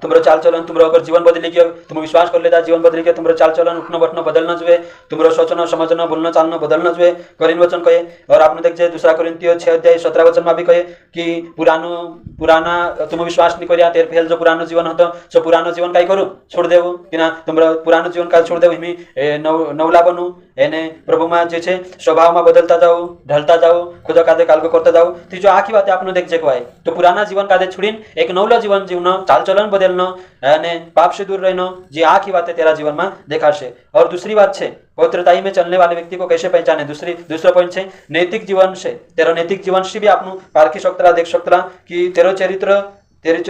तुम्हारा चाल चलन तुम्हारा अगर जीवन बदली गया तुम विश्वास कर लेता जीवन बदली गया तुम्हारा चाल चलन उठना बैठना बदलना जुए तुम्हारा सोचना समझना बोलना चालना बदलना जुए करिन वचन कहे और आपने देखिए 2 कोरिन्थियों 6:17 वचन में भी कहे कि पुराना तुम विश्वास नहीं करिया तेरे पहले जो पुरानो जीवन होता सो पुरानो जीवन काई करू छोड़ देवो किना तुम्हारा पुरानो जीवन का छोड़ देवो हिमी नवला बनू एने प्रभु में जे छे स्वभाव में बदलता जाओ ढलता जाओ खुद कादे काल को करता जाओ ती जो आखी बात आपने देख जेको है तो पुराना जीवन कादे छुड़ीन एक नवला जीवन जीवना चाल चलन बदलना यानी पाप से दूर रहना जी आखी बातें तेरा जीवन में देखा से और दूसरी बात है पवित्रताई में चलने वाले व्यक्ति को कैसे पहचाने दूसरा पॉइंट है नैतिक जीवन से तेरा नैतिक जीवन से भी आपनु पारखी सकता देख सकता कि तेरे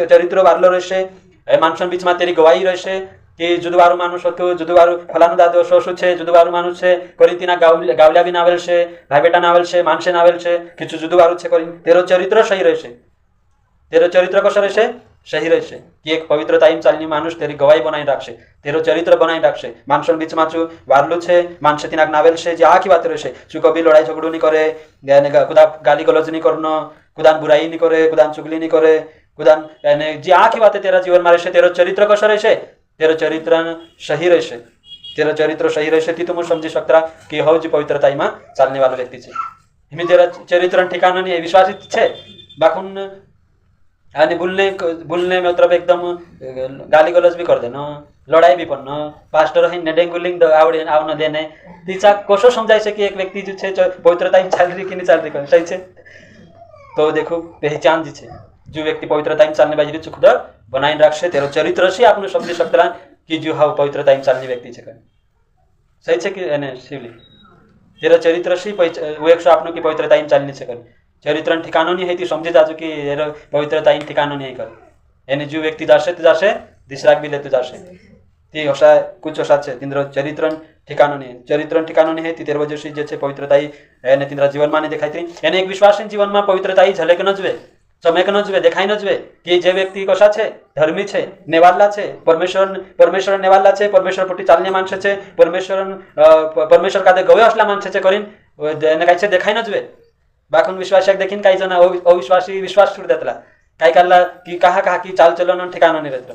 चरित्र वारलो रहे मानसन बीच में तेरी गवाही रहे कि जुदवारू मानुष होतो जुदवारू फलानु दादो शोषु छे जुदवारू मानुष छे करितिना गावल्या भी नावेल छे भाई बेटा नावेल छे मानसे नावेल छे किछु जुदवारू छे करिन तेरो चरित्र सही रहे तेरो चरित्र कसो रहे सही रहे कि एक पवित्र टाइम चालनी मानुष तेरी गवाही बनाई राखशे तेरो चरित्र बनाई राखशे मानसन बीच में चु वारलू छे मानसे तिनाक नावेल छे जे आखी बात रहे चु कभी लड़ाई झगड़ो नहीं करे खुदा गाली गलौज नहीं करनो खुदान बुराई नहीं करे खुदान चुगली नहीं करे खुदान यानी जे आखी बातें तेरा जीवन में रहे तेरो चरित्र कसो रहे तेरो चरित्र सही रहे तेरा चरित्र सही रहे ती तुम समझी सकता कि हो जी पवित्रताई में चालने वाला व्यक्ति छे हिमी तेरा चरित्र ठिकाना नहीं विश्वासित छे बाखुन आणि बोलने में मतलब एकदम गाली गलौज भी कर देना लड़ाई भी पड़ना पास्टर है डेंगुलिंग आवड़े आवना देने तीचा कसो समझाई से कि एक व्यक्ति जो छे पवित्रताई में चल रही कि नहीं चल रही सही छे तो देखो पहचान जी छे जो व्यक्ति पवित्रताई में चलने बाजी खुद बनाई रखसे तेरो चरित्र से आपने समझी सकता कि जो हाँ पवित्रताई में चलने व्यक्ति छे सही छे कि एने शिवली तेरा चरित्र से वो एक आपने की पवित्रताई में चलनी छे चरित्र ठिकानो नहीं है ती समझे जाजो कि पवित्रताई ठिकानो नहीं कर यानी जो व्यक्ति जासे दिसराक भी लेते जासे ती होसा कुछ होसा छे तिंद्र चरित्र ठिकानो नहीं है ती तेरे वजह से जे छे पवित्रताई यानी तिंद्रा जीवन में देखाई थी यानी एक विश्वासी जीवन में पवित्रताई झलक न जुए चमक न जुए देखाई न जुए कि जे व्यक्ति कसा छे धर्मी छे नेवाला छे परमेश्वर नेवाला छे परमेश्वर प्रति चालने मानसे छे परमेश्वर का दे गवे असला मानसे छे करीन काय छे देखाई न जुए बाखून विश्वासिक देखीन काही जण अविश्वासी विश्वास छोड़ देतला काय करला कि कहा कि चाल चलन ठिकाना नहीं रहता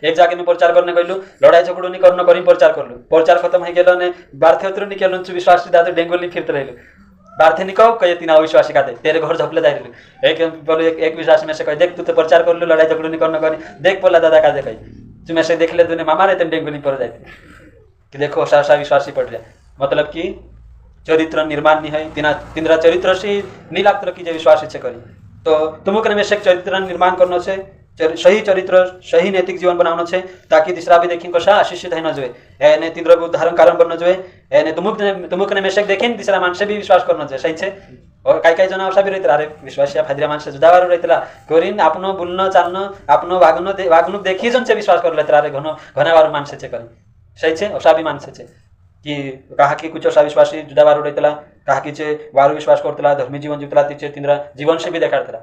एक जाके में प्रचार करने गइलु लड़ाई झगड़ो नहीं करनो करी प्रचार करलु प्रचार खत्म हो गेलो ने बारथे उतरो निकलनु विश्वासी दादो डेंगोली फिरते रहलु बारथे निकौ कहे तीना अविश्वासी का तेरे घर झपले जाइलु एक विश्वासी में से कहे देख तू तो प्रचार करलु लड़ाई झगड़ो नहीं करनो करी देख बोला दादा का देख तू में से देख ले दुने मामा रहते डेंगोली पर जाते कि देखो सासा विश्वासी पड़ गया मतलब कि चरित्र निर्माण नहीं है तिंद्रा चरित्र से नहीं लगता कि जो विश्वास इच्छे करी तो तुमको में से चरित्र निर्माण करना से सही चरित्र सही नैतिक जीवन बनाना है ताकि दूसरा भी देखें कसा आशीषित है न जो है तिंद्र उदाहरण कारण बनना जो है तुमको में से देखें दूसरा मानसे भी विश्वास करना चाहिए सही है और काही जना असा भी रहता अरे विश्वासिया फादरिया माणसं जुदावारू रहता करीन आपनो बोलणं चालणं आपनो वागणूक देखी जनचे विश्वास कर लेता अरे घनावारू माणसाचे करी सही है असा भी माणसाचे कि कहा कि कुछ असा विश्वासी जुदावारू रहता कहा कि वारू विश्वास करता धर्मी जीवन जीवता तीचे तिंद्रा जीवन से भी देखाड़ता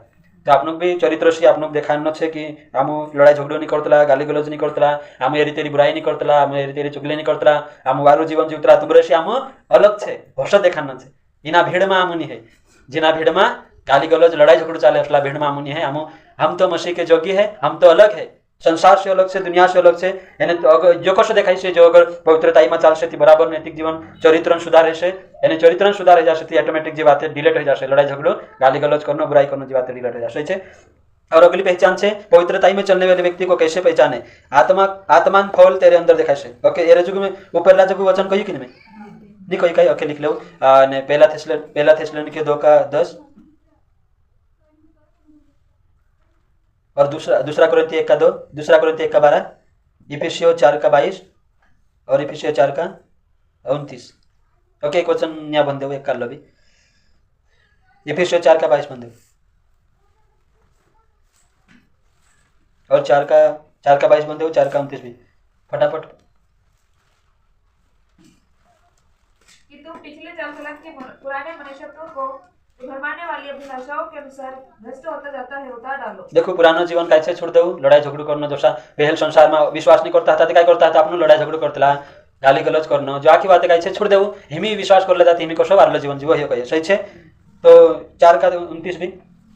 तो आपनों भी चरित्र से आपनों देखाना है कि आम लड़ाई झगड़ो नहीं करता गाली गलौज नहीं करता आम एरी तेरी बुराई नहीं करता आम एरी तेरी चुगली नहीं करता आम वारू जीवन जीवता तुम्हारे से आम अलग है भरोसा देखाना है इना भीड़ में आमुनी है जिना भीड़ में गाली गलौज लड़ाई झगड़ू चाले असला भीड़ में आमुनी है हम तो मसीह के जोगी है, हम तो अलग है, संसार से अलग से, दुनिया से अलग से। એને જો કશું દેખાય છે જો અગર પવિત્રતામાં ચાલશે તે બરાબર નૈતિક જીવન ચરિત્રન સુધારે છે એને ચરિત્રન સુધારે જશે તે ઓટોમેટિક જે વાતે ડિલીટ થઈ જશે, લડાઈ ઝઘડો ગાली गलौज करना बुराई करना जी बातें डिलीट हो जाए છે। और अगली पहचान है पवित्रता में चलने वाले व्यक्ति को कैसे पहचाने, आत्मान फल तेरे अंदर दिखाए से। ओके ये जुग में ऊपर जुग वचन कही कि नहीं कही कही ओके लिख लो ने पहला थेसलोनिके 2:10 और दूसरा कोरिन्थी 1:2, दूसरा कोरिन्थी 1:12, इफिसियों 4:22 और इफिसियों 4:29। ओके एक वचन यहाँ बन दो, एक कर लो भी, इफिसियों 4:22 बन दो और 4:22 बन दो, 4:29 भी फटाफट। कि तुम पिछले चाल के पुराने मनुष्यत्व को भरमाने वाली अभिलाषाओं के अनुसार भ्रष्ट होता जाता है उतार डालो। देखो पुरानो जीवन कैसे छोड़ दो, लड़ाई झगड़ू करना जैसा पहल संसार में विश्वास नहीं करता था तो क्या करता था, अपनो लड़ाई झगड़ू करता गाली गलौज करना जो आखी बात कैसे छोड़ दो, हिमी विश्वास कर लेता हिमी कसो वारलो जीवन जीवो कहे सही है। तो 4:29 भी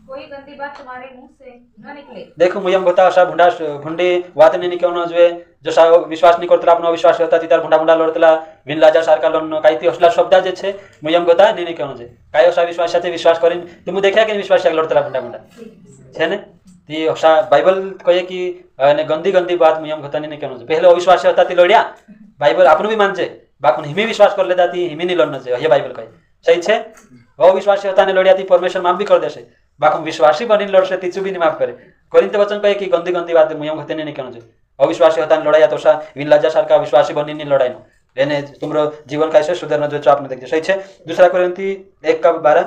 कोई गंदी बात तुम्हारे मुंह से न निकले। देखो मुयम होता असा भुंडी वात नहीं निकलना जो जसा विश्वास नहीं करता अपनो अविश्वास होता तितार भुंडा भुंडा लड़तला विनलाजा सारखा लड़नो काही ती असला शब्द जे छे मुयम होता नहीं निकलना जे काय असा विश्वास साथे विश्वास करीन तुम देखा कि विश्वास लड़तला भुंडा भुंडा छे ने ती असा बाइबल कहे कि ने गंदी गंदी बात मुयम होता नहीं निकलना जे पहले अविश्वास होता ती लड़िया बाइबल आपनो भी मानजे बाकुन हिमी विश्वास कर लेता ती हिमी नहीं लड़ना जे ये बाइबल कहे सही छे। अविश्वासी होता ने लड़िया ती परमेश्वर माफ भी कर देसे बाकुन विश्वासी बनी लड़से तीचू भी नहीं माफ करे। कोरिन्थ वचन कहे कि गंदी गंदी बात मुयम होते नहीं निकलना जे अविश्वासी होता ने लड़ाया तोसा विनलाजा सारखा विश्वासी बनी नहीं लड़ाई एने तुमरो जीवन कैसे सुधरना जो आपने देखिए सही है। दूसरा कोरिन्थी 1:12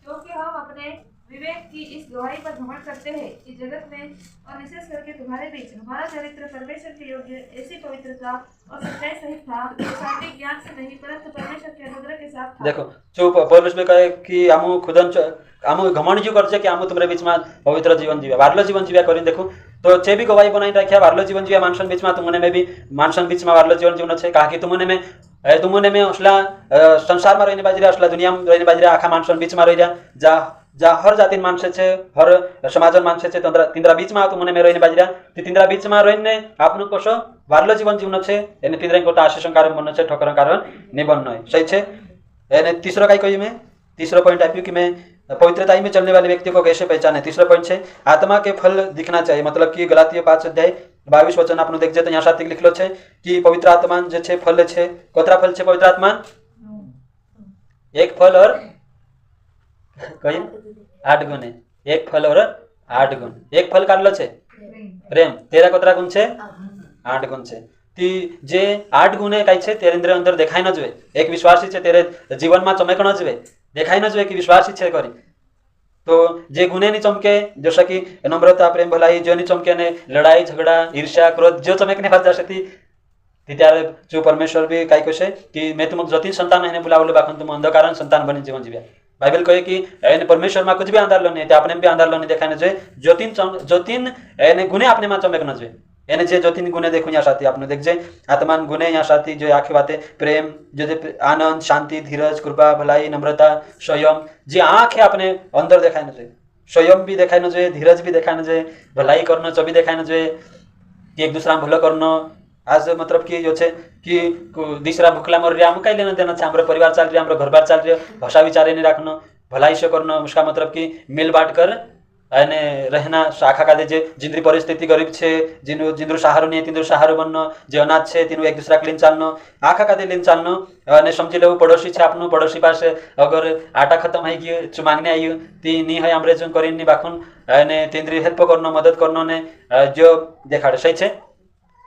क्योंकि हम अपने विवेक की इस गवाही पर घमंड करते हैं कि जगत में और विशेष करके तुम्हारे बीच हमारा चरित्र परमेश्वर के योग्य ऐसी पवित्रता और सच्चाई सहित था जो शारीरिक ज्ञान से नहीं परंतु परमेश्वर के अनुग्रह के साथ था। देखो जो पौलुस में कहे कि आमु खुदन आमु घमंड जो करछे कि आमु तुमरे बीच में पवित्र जीवन जीवा वारलो जीवन जीवा करिन देखो तो चे भी गवाही बनाई रखिया वारलो जीवन जीवा मानसन बीच में तुमने में भी मानसन बीच में वारलो जीवन जीवन छे कहा कि तुमने में असला संसार में रहने बाजरा असला दुनिया में रहने बाजरा आखा मानसन बीच में रही जा जा हर जाति मानसे छे हर समाजन मानसे छे तिंद्रा बीच में तुमने में रहने बाजरा तिंद्रा बीच में रहीने आपनु कसो वारलो जीवन जीवन छे एने तिंद्रा कोटा आशीषण कारण बननो छे ठोकर कारण नहीं बननो है सही छे। एने तीसरा कई कही मैं तीसरा पॉइंट आप्यू कि मैं पवित्रता में चलने वाले व्यक्ति को कैसे पहचाने। तीसरा पॉइंट है आत्मा के फल दिखना चाहिए, मतलब कि गलातियों 5:22 वचन आपने देख तो यहाँ साथ लिखलो छे कि पवित्र आत्मा जो छे फल छे कोतरा फल छे पवित्र आत्मा एक फल और कई 8 गुण है, एक फल और 8 गुण। एक फल काढलो छे प्रेम, तेरा कोतरा गुण छे 8 गुण छे ती जे 8 गुणे काय छे तेरे अंदर देखाय न जोए एक विश्वासी छे तेरे जीवन में चमकण जोए देखाय न जोए कि विश्वासी छे करी तो जे गुणे नहीं चमके जैसा कि नम्रता प्रेम भलाई जो नहीं चमके ने लड़ाई झगड़ा ईर्ष्या क्रोध जो चमकने फाज जासे ती त्यारे जो परमेश्वर भी काय कहे कि मैं तुम जतिन संतान है बुलावले बाखन तुम अंधकार संतान बनी जीवन जीव्या बाइबल कहे कि एने परमेश्वर में कुछ भी आंधार लो नहीं आपने भी आंधार लो नहीं देखाने जोए ज्योतिन एने गुणे आपने में चमक न जोए एने जे ज्योतिन गुणे देखो यहाँ साथी आपने देख जे आत्मान गुणे यहाँ साथी जो आखी बातें प्रेम जो आनंद शांति धीरज कृपा भलाई नम्रता संयम जे आँख है अपने अंदर देखाय न जोए संयम भी देखाय न जोए धीरज भी देखाय न जोए भलाई करना जो भी देखाय न जोए कि एक दूसरा भूल करना आज मतलब कि जो छे कि दूसरा भूखला मर रहा हम कहीं लेना देना छे हमारे परिवार चल रहा हमारे घर बार चल रहा भाषा विचार नहीं रखना भलाई से करना उसका मतलब कि मिल बांट कर एने रहना शाखा का जे जिंद्री परिस्थिति गरीब छे जिंद्रू सहारो नहीं तिंद्रू सहारो बनना जे अनाथ छे तीनू एक दूसरा क्लीन चालनो आखा का लिन चालनो अने समझी लो पड़ोसी छे आपनो पड़ोसी पास अगर आटा खत्म है गयो छु मांगने आयु ती नी है हमरे जो करिन नी बाखुन एने तिंद्री हेल्प करनो मदद करनो ने जो देखाड़े सही छे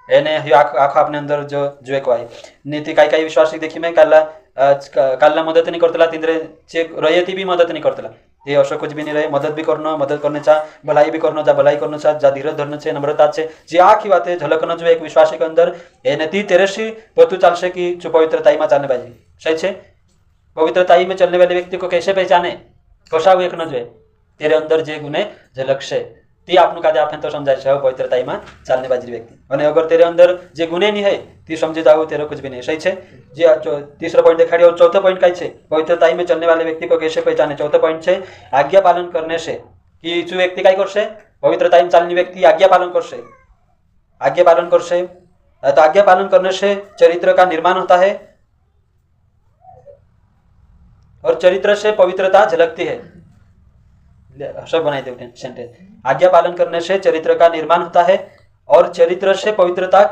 एने आखो अपने अंदर जो एक वाई नीति काई विश्वासी देखी मैं काल्ला मदद नहीं करतला तिंद्रे चेक रहियती भी मदद नहीं करतला ये अशोक कुछ भी नहीं रहे मदद भी करना मदद करने चा भलाई भी करना जा भलाई करना चा जा धीरज धरना छे नम्रता छे जे आखी बातें झलकना जो एक विश्वासी के अंदर एने ती तेरेसी पतु चालसे कि जो पवित्रताई में चलने बाजी सही छे। पवित्रताई में चलने वाले व्यक्ति को कैसे पहचाने कोसा एक न जो तेरे अंदर जे गुणे झलक से ती आपनु कादे आपने तो समझाय छे पवित्रताई में चालने बाजरी व्यक्ति અને अगर तेरे अंदर जे गुणे नहीं है ती समझे जाओ तेरे कुछ भी नहीं सही छे। जे तीसरा पॉइंट दिखाड़ी और चौथा पॉइंट का छे पवित्रताई में चलने वाले व्यक्ति को कैसे पहचाने। चौथा पॉइंट छे आज्ञा पालन करने से कि जो व्यक्ति काय करसे पवित्रताई में चालने व्यक्ति आज्ञा पालन करसे। आज्ञा पालन करसे तो आज्ञा पालन करने से चरित्र का निर्माण होता है और चरित्र से पवित्रता झलकती है। सब बनाई दे सेंटेंस। आज्ञा पालन करने से चरित्र का निर्माण होता है और चरित्र से पवित्रता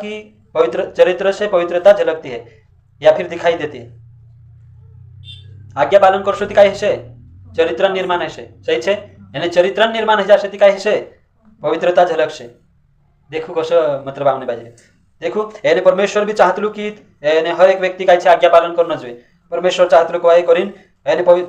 झलकती है या फिर दिखाई देती है। आज्ञा पालन करशो ती काय हशे चरित्र निर्माण हशे सही छे। यानी चरित्र निर्माण हशे ती काय हशे पवित्रता झलकशे। देखो कसं मतलब आवने पाहिजे। देखो यानी परमेश्वर भी चाहतलू की यानी हर एक व्यक्ति काय छे आज्ञा पालन करणं જોઈએ। परमेश्वर चाहतलू काय करीन यानी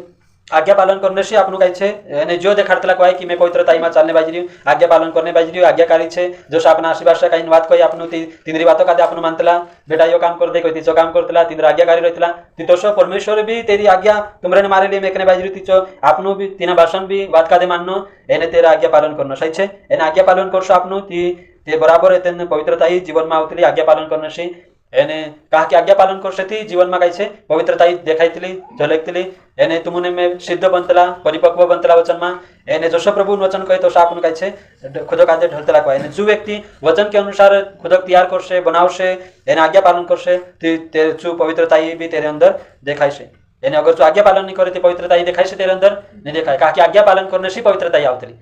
आज्ञा पालन करने से आपनु काय छे यानी जो देखाडतला काय कि मैं पवित्रताई में चालने बाजरी आज्ञा पालन करने बाजरी आज्ञाकारी छे। जसं आपण आशीर्वाद काही बात कही आपनु तिंद्री बातो कादे आपनु मानतला बेटा यो काम कर दे कोई तिचो काम करतला तिंद्र आज्ञाकारी रहतला ती तसो परमेश्वर भी तेरी आज्ञा तुमरे मारेली मेकने बाजरी तिचो आपनु भी तिना भाषण भी बात कादे माननो एने तेरा आज्ञा पालन करणं सही छे। एने आज्ञा पालन करशो आपनु ती ते बराबर है तेने पवित्रताई जीवन में आवतली आज्ञा पालन करने से एने कहा कि आज्ञा पालन करशे थी जीवन में काय छे पवित्रताई देखायतली झलकतली एने तुमने में सिद्ध बनतला परिपक्व बनतला वचन में एने जसो प्रभु वचन कहे तो आपनु काय छे खुदक आदे ढलतला कहे। एने जो व्यक्ति वचन के अनुसार खुदक तैयार करशे बनावशे एने आज्ञा पालन करशे ते जो पवित्रताई भी तेरे अंदर देखाय छे। एने अगर जो आज्ञा पालन नहीं करे तो पवित्रताई देखाय छे तेरे अंदर नहीं देखाय। कहा कि आज्ञा पालन करने से पवित्रताई आवतली।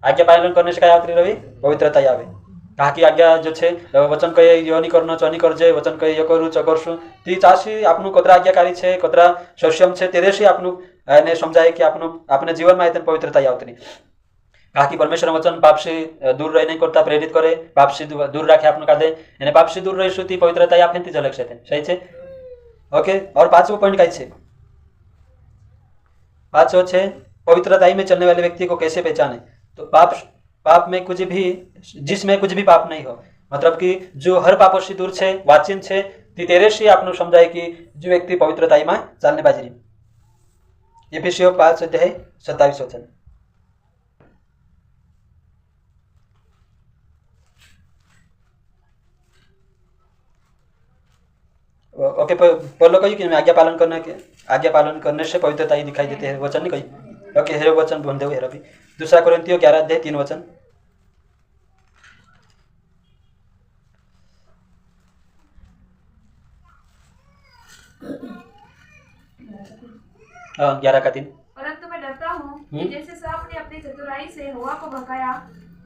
आज्ञा पालन करने से काय आवतली रवि पवित्रताई आवे। कहा कि आज्ञा जो छे वचन कहे यो नहीं करनो चो नहीं करजे वचन कहे यो करू चो करशु ती चासी आपनु कतरा आज्ञाकारी छे कतरा सक्षम छे तेरे से आपनु ने समझाए कि आपनु अपने जीवन में पवित्रताई आवतनी। कहा कि परमेश्वर वचन पाप से दूर रह नहीं करता प्रेरित करे पाप से दूर रखे आपनु कादे एने पाप से दूर रहीशु ती पवित्रताई आपने झलक छे सही छे। ओके और पांचवा पॉइंट काय छे पांचवा छे पवित्रताई में चलने वाले व्यक्ति को कैसे पहचाने। तो पाप में कुछ भी जिसमें कुछ भी पाप नहीं हो मतलब कि जो हर पापों से दूर छे वाचिन छे ती तेरे से आपनु समझाए कि जो व्यक्ति पवित्रताई में चालने बाजरी। एफिसियों 5:27 वचन। ओके पहले कही कि आज्ञा पालन करने से पवित्रताई दिखाई देती है वचन नहीं कही। ओके हेरो वचन बोल दे हेरो भी दूसरा कोरिन्थियों 11:3 वचन। हाँ 11:3। परंतु मैं डरता हूँ कि जैसे सांप ने अपनी चतुराई से हवा को भगाया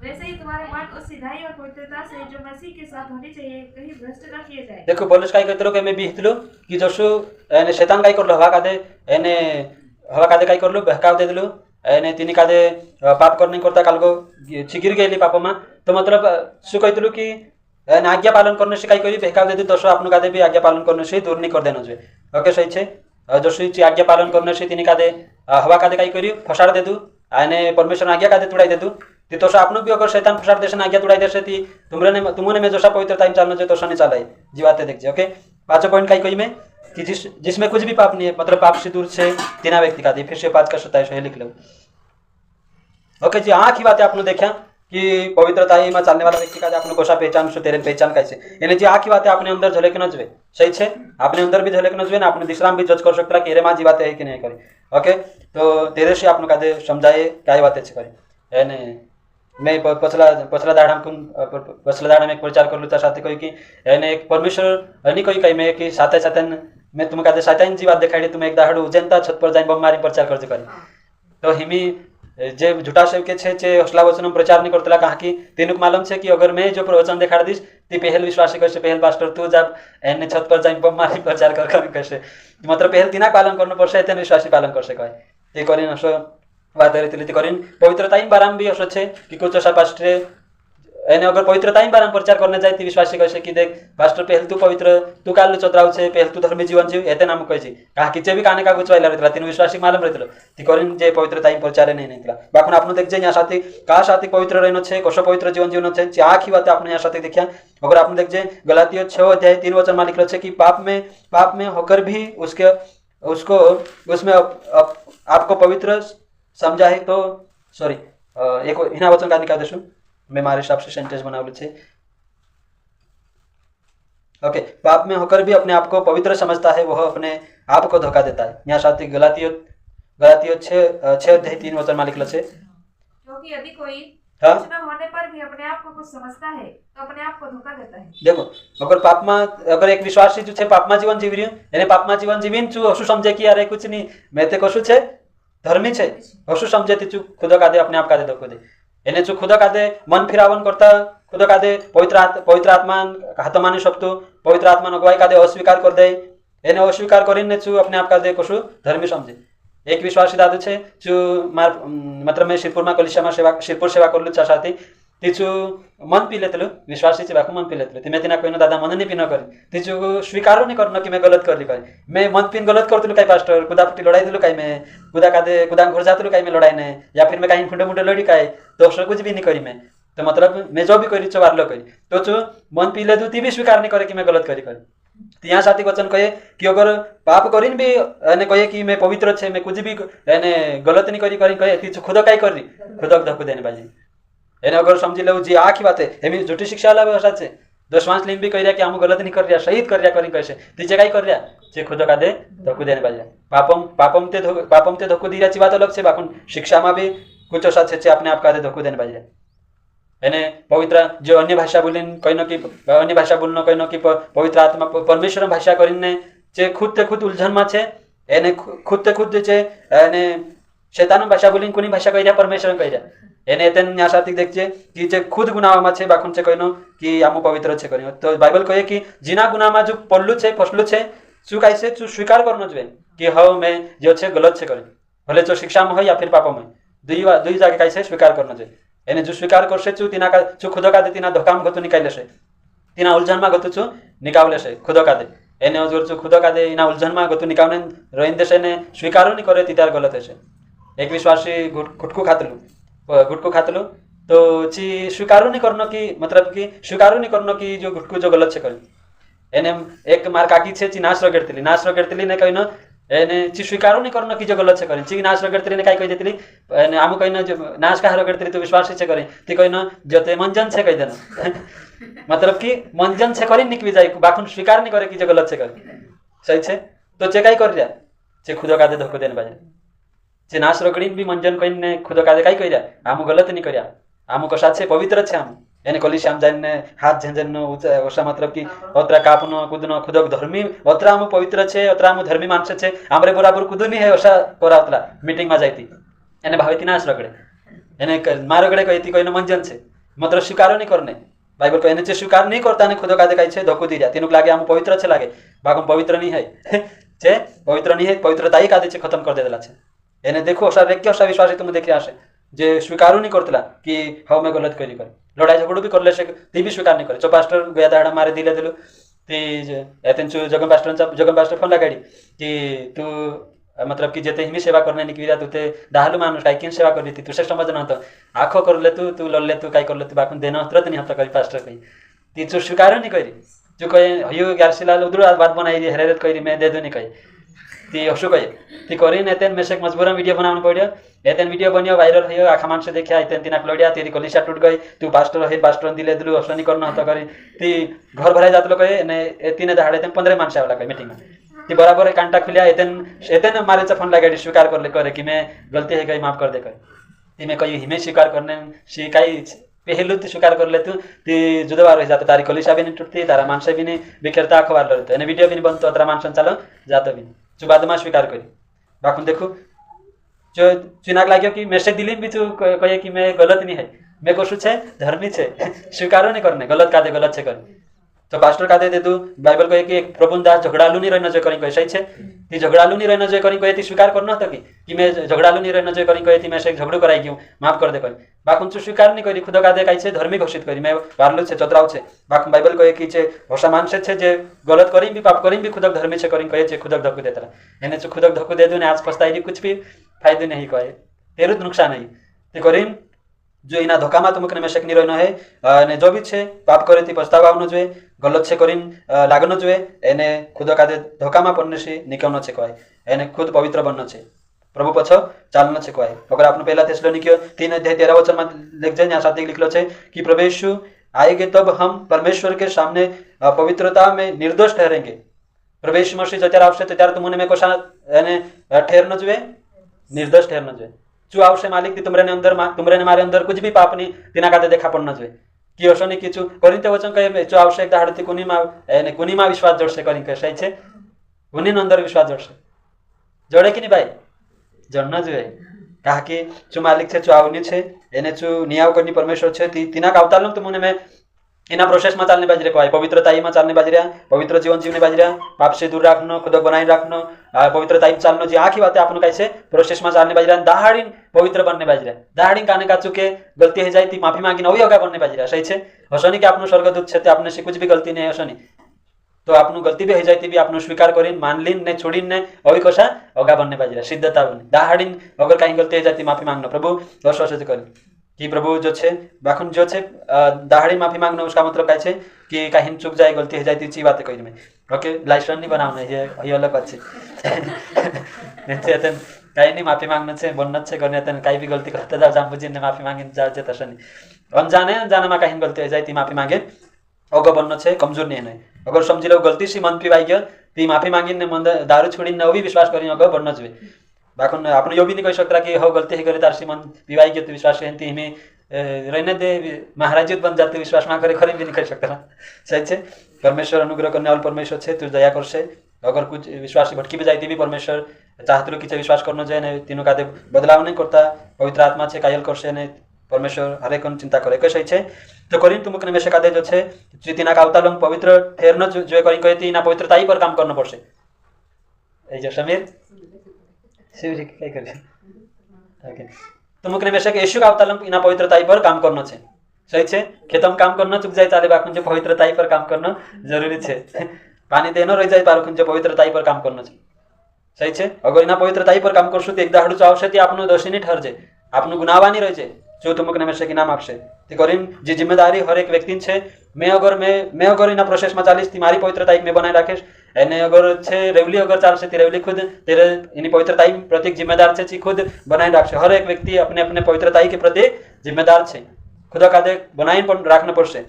वैसे ही तुम्हारे मन उस सिधाई और पवित्रता से जो मसीह के साथ होनी चाहिए कहीं भ्रष्ट न किए जाए। देखो पौलुस काय कहतलो कि मैं भी हितलो कि जसो एने शैतान काय करलो हवा कादे काय करलो बहकाव दे दिलो एने तिनी कादे पाप करने करता कालगो छिगिर गेली पापमा। तो मतलब सु कहतलो कि आज्ञा पालन करने से काय करी बहकाव दे दे दसो आपनु कादे भी आज्ञा पालन करने से दूर नहीं कर देना જોઈએ। ओके सही छे। जसो आज्ञा पालन करने से तिनी कादे हवा कादे काय करी फसाड दे दू आने परमेश्वर आज्ञा कादे तुड़ाई दे दू ती तसो आपनु भी अगर शैतान फसाड देसे आज्ञा तुड़ाई देसे ती तुमने में जसा पवित्रताई चालना चाहिए तसो नहीं चालाय जीवाते देखजे। ओके पांचवा पॉइंट काय कही मैं कि जिसमें कुछ भी पाप नहीं है मतलब पाप से दूर से तीना व्यक्ति का फिर से 5:27 लिख लो। ओके जी हाँ की बात है आपने देखा कि पवित्रताई में चालने वाला व्यक्ति का आपने कोशा पहचान सो तेरे पहचान कैसे यानी जी हाँ की बात है आपने अंदर झलक न जुए सही छे आपने अंदर भी झलक न जुए ना आपने दूसरा भी जज कर सकता कि माँ जी बात है कि नहीं करी। ओके तो तेरे से आपने कादे समझाए क्या बातें करी यानी मैं पछला दाड़ में एक प्रचार कर लूँ साथी कही कि यानी एक परमेश्वर नहीं कही कही मैं कि साथे साथे मैं तुम्हें कादे साताइन जी बात दिखाई तुम्हें एक दाड़ उजेंता छत पर जाए बममारी प्रचार करते करी। तो हिमी जे झूठा सेवके छे चे हौसला वचन प्रचार नहीं करतला कहा कि तेनुक मालूम छे कि अगर मैं जो प्रवचन दिखाड़ दीश ती पहल विश्वासी कैसे पहल पास्टर तू जब एने छत पर जाई बममारी प्रचार कर कैसे मतलब पहल तिना पालन करनो पर्छ तेन विश्वासी पालन करसे कहे ते करिन असो बात रीति करिन पवित्रताई बाराम भी असो छे कि कुछ असा पास्टर एने अगर पवित्रताई बाराम प्रचार करने जाए ती विश्वासी कैसे कि देख पास्टर पहल तू पवित्र तू काल चतराव छे पहल तू धर्मी जीवन जीव एते नाम कहे कहा कि भी काने का गुचवायला रहतला तीन विश्वासी मालूम रहतलो ती करिन जे पवित्रताई प्रचार नहीं नहींतला बाकुन आपनु देख जे या साथी का साथी पवित्र रहनो छे कसो पवित्र जीवन जीवन छे चे आखी बात आपने या साथी देखिया। अगर आपने देख जे गलातियों 6:3 वचन में लिखल छे कि पाप में होकर भी उसमें आपको पवित्र समझा है तो એક એના વચન કાઢી કાઢ દેશું मैं मारे हिसाब से सेंटेंस बनावलू छे ओके पाप में होकर भी अपने आप को पवित्र समझता है वह अपने आप को धोखा देता है यहाँ साथ ही गलातियों 6:3 में लिखल छे क्योंकि यदि कोई हाँ? कुछ न होने पर भी अपने आप को कुछ समझता है तो अपने आप को धोखा देता है। देखो अगर पाप में अगर एक विश्वासी जो छे पाप में जीवन जीवी रह्यो एने पाप में जीवन जीवीने छू हशु समझे कि यार कुछ नहीं मैं ते कशु छे धर्मी छे हशु समझे ती छू खुद कादे अपने आप कादे धोखो दे एने छू खुद कादे मन फिरावन करता खुद कादे पवित्र आत्मा हाथ मानी शकतो पवित्र आत्मा अगुवाई कादे अस्वीकार कर दे एने अस्वीकार करीने छू अपने आप कादे कशु धर्मी समझे। एक विश्वासी दादू छे जो मार मतलब मैं शिरपुर में कलिशा में शिरपुर सेवा करलू छा साथी तीचू मन पी लेतलू विश्वासी से बाकू मन पी लेतलू ती मैं तिना कोई दादा मन नहीं पीना करी तीचू स्वीकारो नहीं करना कि मैं गलत करली करी मैं मन पीन गलत करतलू कई पास्टर कुदा फुटी लड़ाई दिलू कई मैं कुदा कादे कुदा घर जातलू कई मैं लड़ाई ने या फिर मैं कहीं खुंडे मुंडे लड़ी कई तो कुछ भी नहीं करी मैं तो मतलब मैं जो भी करी चो वारलो करी तो चू मन पी ले तू ती भी स्वीकार नहीं करे कि मैं गलत करी करी यहाँ साथी वचन कहे कि अगर पाप करीन भी एने कहे कि मैं पवित्र छे मैं कुछ भी एने गलत नहीं करी कहे ती खुद काई करी खुद धक्कू देने बाजी एने अगर समझी लो जी आखी बात है एमी झूठी शिक्षा वाला व्यवस्था छे दशमांश लिंग भी कह रहा कि हम गलत नहीं कर रहा शहीद कर रहा करी कैसे तीजे काई कर रहा जे खुद का दे धक्कू देने बाजी पापम ते धक्कू दी रही बात अलग से बाकुन शिक्षा में भी कुछ ऐसा छे अपने आप का दे धक्कू देने बाजी एने पवित्र जो अन्य भाषा बोलीन कहनो कि अन्य भाषा बोलनो कहनो कि पवित्र आत्मा परमेश्वर भाषा करीने जे खुद ते खुद उलझन में छे एने खुद ते खुद छे एने शैतान भाषा बोलीन कोनी भाषा कह रहा परमेश्वर कह रहा एने तेन यहाँ साथी देखछे कि जे खुद गुनाह में छे बाकुन छे कहनो कि आमु पवित्र छे करियो तो बाइबल कहे कि जिना गुनाह में जो पल्लू छे फसलू छे चू कैसे चू स्वीकार करनो जोए कि हाँ मैं जो छे गलत छे करी भले तो शिक्षा में हो या फिर पाप में दुई जाके कैसे स्वीकार करनो जोए एने जो स्वीकार करसे चू तिना का चू खुद का दे तिना धोखा में गतो निकाले से तिना उलझन में गतो चू निकावले से खुद का दे एने अजर चू खुद का दे इना उलझन में गतो निकावने रोइन देसे ने स्वीकारो नहीं करे तितार गलत है एक विश्वासी गुटकू खातलू तो ची स्वीकारो नहीं करनो कि मतलब कि स्वीकारो नहीं करनो कि जो गुटकू जो गलत छे करी एने एक मार काकी छे ची नाश रगड़तली ने कहनो एने ची स्वीकारो नहीं करनो कि जो गलत छे करी ची नाश रगड़तली ने काई कह देतली एने आमु कहनो जो नाश का रगड़तली तो विश्वास छे करी ती कहनो जते मंजन छे कह देना मतलब कि मंजन छे करी निकली जाय बाखुन स्वीकार नहीं करे कि जो गलत छे करी सही छे तो चे काई कर रिया चे खुद का दे धक्को देने बाजे जे नाश रगड़ीन भी मंजन कहीने खुद का काई कह रहा आमु गलत नहीं करिया आमु कसा छे पवित्र छे आमु एने कलिश्याम जाने हाथ झंझन ओसा मतलब कि अतरा कापनो कूदनो खुद धर्मी अतरा आमु पवित्र छे अतरा आमु धर्मी मानसे छे आमरे बराबर कूदनी है ओसा करावतला मीटिंग में जाईती एने भावेती नाश रगड़े एने मार रगड़े कहती कहने मंजन छे मतलब स्वीकारो नहीं करने बाइबल कहने छे स्वीकार नहीं करता ने खुद का देखाई छे धक्को दी जा तीनुक लागे आमु पवित्र छे लागे बागम पवित्र नहीं है छे पवित्र नहीं है पवित्रता ही कादे छे खत्म कर देला छे एने देखो असा व्यक्ति असा विश्वासी तुम देखी आसे जे स्वीकारो नहीं करतला कि हाँ मैं गलत करी लड़ाई झगड़ो भी करले से ती भी स्वीकार नहीं करे चो पास्टर गया दाड़ा मारे दिले दिलु ती एतन चो जगम पास्टर फोन लगाडी कि तू मतलब कि जेते हिमी सेवा करने निकली तू ते दाहलु मानुस काय किन सेवा करली तू से समझ न तो आखो करले तू लल्ले तू काय करले तू बाकुन देना तुरंत नहीं हता करी पास्टर कही ती चो स्वीकार नहीं करी जो कहे हयो ग्यारसिलाल उधर बात बनाई हेरेत करी मैं दे दो नहीं कही ती हसु कहे ती करीन एतन मेसेक मजबूरन वीडियो बनाउन पड्यो एतन वीडियो बनियो वायरल भयो आखा मान्छे देखिया एतन तिना लडिया तेरी कलिसा टूट गई तू पास्टर दिले दिलु हसनी करन हत करी ती घर भराई जातलो कहे ने एतिने दहाडे तन 15 मान्छे वाला कहे मीटिंग में ती बराबर कांटा खुलिया एतन मारे फोन लगाडी स्वीकार करले करे कि मैं गलती है गई माफ कर दे करे ती मैं कही हिमे स्वीकार करने सिकाई पहलू ती स्वीकार कर ले तू ती जुदवार हो जाता तारी कलिसा भी नहीं टूटती तारा मानसे भी नहीं बिखरता अखबार लड़ते एने वीडियो भी नहीं बनतो तारा मानसन चालो जातो भी जो बाद में स्वीकार करी बाकुन देखो जो चुनाक लाग्यो कि मेसे दिली भी तू कहे कि मैं गलत नहीं है मैं कशु छे धर्मी छे स्वीकारो नहीं करने गलत कादे गलत छे कर तो पास्टर कादे दे तू बाइबल कहे कि एक प्रभुदास झगड़ालू नहीं रहना जो करी कहे सही छे ती झगड़ालू नहीं रहना जो करी कहे ती स्वीकार करना था कि मैं झगड़ालू नहीं रहना जो करी कहे ती मैं से झगड़ो कराई क्यों माफ कर दे करी बाकुन चु स्वीकार नहीं करी खुद कादे काई छे धर्मी घोषित करी मैं वारलू छे चतराव छे बाकुन बाइबल कहे कि छे भाषा मानसे छे जे गलत करी भी पाप करी भी खुद धर्मी छे करी कहे छे खुद धक्को देतरा एने छे खुद धक्को दे दो ने आज पछताई कुछ भी फायदे नहीं कहे तेरु नुकसान नहीं ते करीन जो इना धोकामा तुमकने मेशक नहीं रहनो है ने जो भी छे पाप करे ती पछतावा आवनो जोए गलत छे करीन लागनो जोए एने खुद कादे धोकामा पड़ने से निकलनो छे कहे एने खुद पवित्र बननो छे प्रभु पछ चालना छे कहे। अगर आपने पहला थेसलोनिकियो 3:13 में लिख जाए, यहाँ साथ लिखलो छे कि प्रभु यीशु आएंगे तब हम परमेश्वर के सामने पवित्रता में निर्दोष ठहरेंगे। प्रभु यीशु मसीह जत्यारे आवशे त्यारे तुमने में कोशा एने ठहरनो जोईए, निर्दोष ठहरनो जोईए। जो आवशे मालिक थी तुमरे ने अंदर तुमरे ने मारे अंदर कुछ भी पाप नहीं तीना काते देखा पड़ना जोईए कि हशो नहीं कीचु कोरिन्थे वचन कहे जो आवशे एक दाहड़ती कुनीमा विश्वास जोड़शे करीन कहे सही छे, कुनी अंदर विश्वास जोड़शे जोड़े कि नहीं भाई, जोड़ना जोईए। कहा कि चु मालिक छे चु आवनी छे एने चु नियाव करनी परमेश्वर छे तीना का अवतार तुमने में इना प्रोसेस में चालने बाजरे कहवाय, पवित्रताई में चालने बाजरिया, पवित्र जीवन जीवने बाजरिया, पाप से दूर रखनो, खुद बनाई रखनो, पवित्रताई में चालनो जी आखी बातें आपनो कैसे प्रोसेस में चालने बाजरिया, दाहाड़ीन पवित्र बनने बाजरिया, दाहाड़ीन काने का चुके गलती हो जाए ती माफी मांगी नवी अगा बनने बाजरिया सही छे। हसनी कि आपनो स्वर्गदूत छे ते आपने से कुछ भी गलती नहीं हसनी तो आपनु गलती भी हो जाती भी आपनु स्वीकार करीन मानलीन ने छोड़ीन ने अभी कशा अगा बनने बाजरिया सिद्धता बनी दाहाड़ीन अगर कहीं गलती हो जाती माफी मांगनो प्रभु दस वर्ष करी कि प्रभु जो छे बाखुन जो छे दाहाड़ी माफी मांगना उसका मतलब क्या छे कि कहीं चुक जाए गलती हो जाती ची बात कही में ओके लाइसेंस नहीं बनाना ये अलग बात छे कहीं नहीं माफी मांगना छे बनना छे करने कहीं भी गलती करते जाओ जान ने माफी मांगे जाओ छे तस नहीं अनजाने में कहीं गलती हो जाए ती माफी मांगे अगो बनना छे कमजोर नहीं है। अगर समझी लो गलती से मन पीवाई गया ती माफी मांगी ने मन दारू छोड़ी ने भी विश्वास करी अगो बनना चाहिए। बाखुन आपने यो भी नहीं कह सकता कि हो गलती ही करे तार से मन पीवाई गया तो विश्वास है में रहने दे महाराज बन जाते विश्वास ना करे खरी भी नहीं कह सकता सही छे। परमेश्वर अनुग्रह करने वाला परमेश्वर छे तू दया कर से अगर कुछ विश्वास भटकी भी जाती भी परमेश्वर चाहते लो कि विश्वास करना जाए ने तीनों का बदलाव नहीं करता पवित्र आत्मा छे कायल कर से ने परमेश्वर हरेक चिंता करे कई सही छे। तो करीन तुम में से कादे जो छे तीना का अवतार पवित्र ठहरनो जो करी कहती ना पवित्रताई पर काम करना पड़से ए जो समीर शिवजी क्या करे ओके तुम में से यीशु का अवतार इना पवित्रताई पर काम करना छे सही छे। खेतम काम करना चुक जाए चाले बाकुन जो पवित्रताई पर काम करना जरूरी छे पानी देनो रह जाए बाकुन जो पवित्रताई पर काम करना छे सही छे। अगर इना पवित्रताई पर काम करशु तो एक दाहड़ू आवशे ती आपनो दोषी नहीं ठहर जाए आपनो गुनाहवा नहीं रह जाए जो तुमने में से कि नाम आपसे करीन जी जिम्मेदारी हर एक व्यक्ति छे। मैं अगर इना प्रोसेस में चालीस ती मारी पवित्रताई में बनाए राखेश एने अगर छे रेवली अगर चाल से ती रेवली खुद तेरे इनी पवित्रताई प्रतीक जिम्मेदार छे ची खुद बनाए राखशे। हर एक व्यक्ति अपने अपने पवित्रताई के प्रति जिम्मेदार छे खुद कादे बनाई राखना पड़से।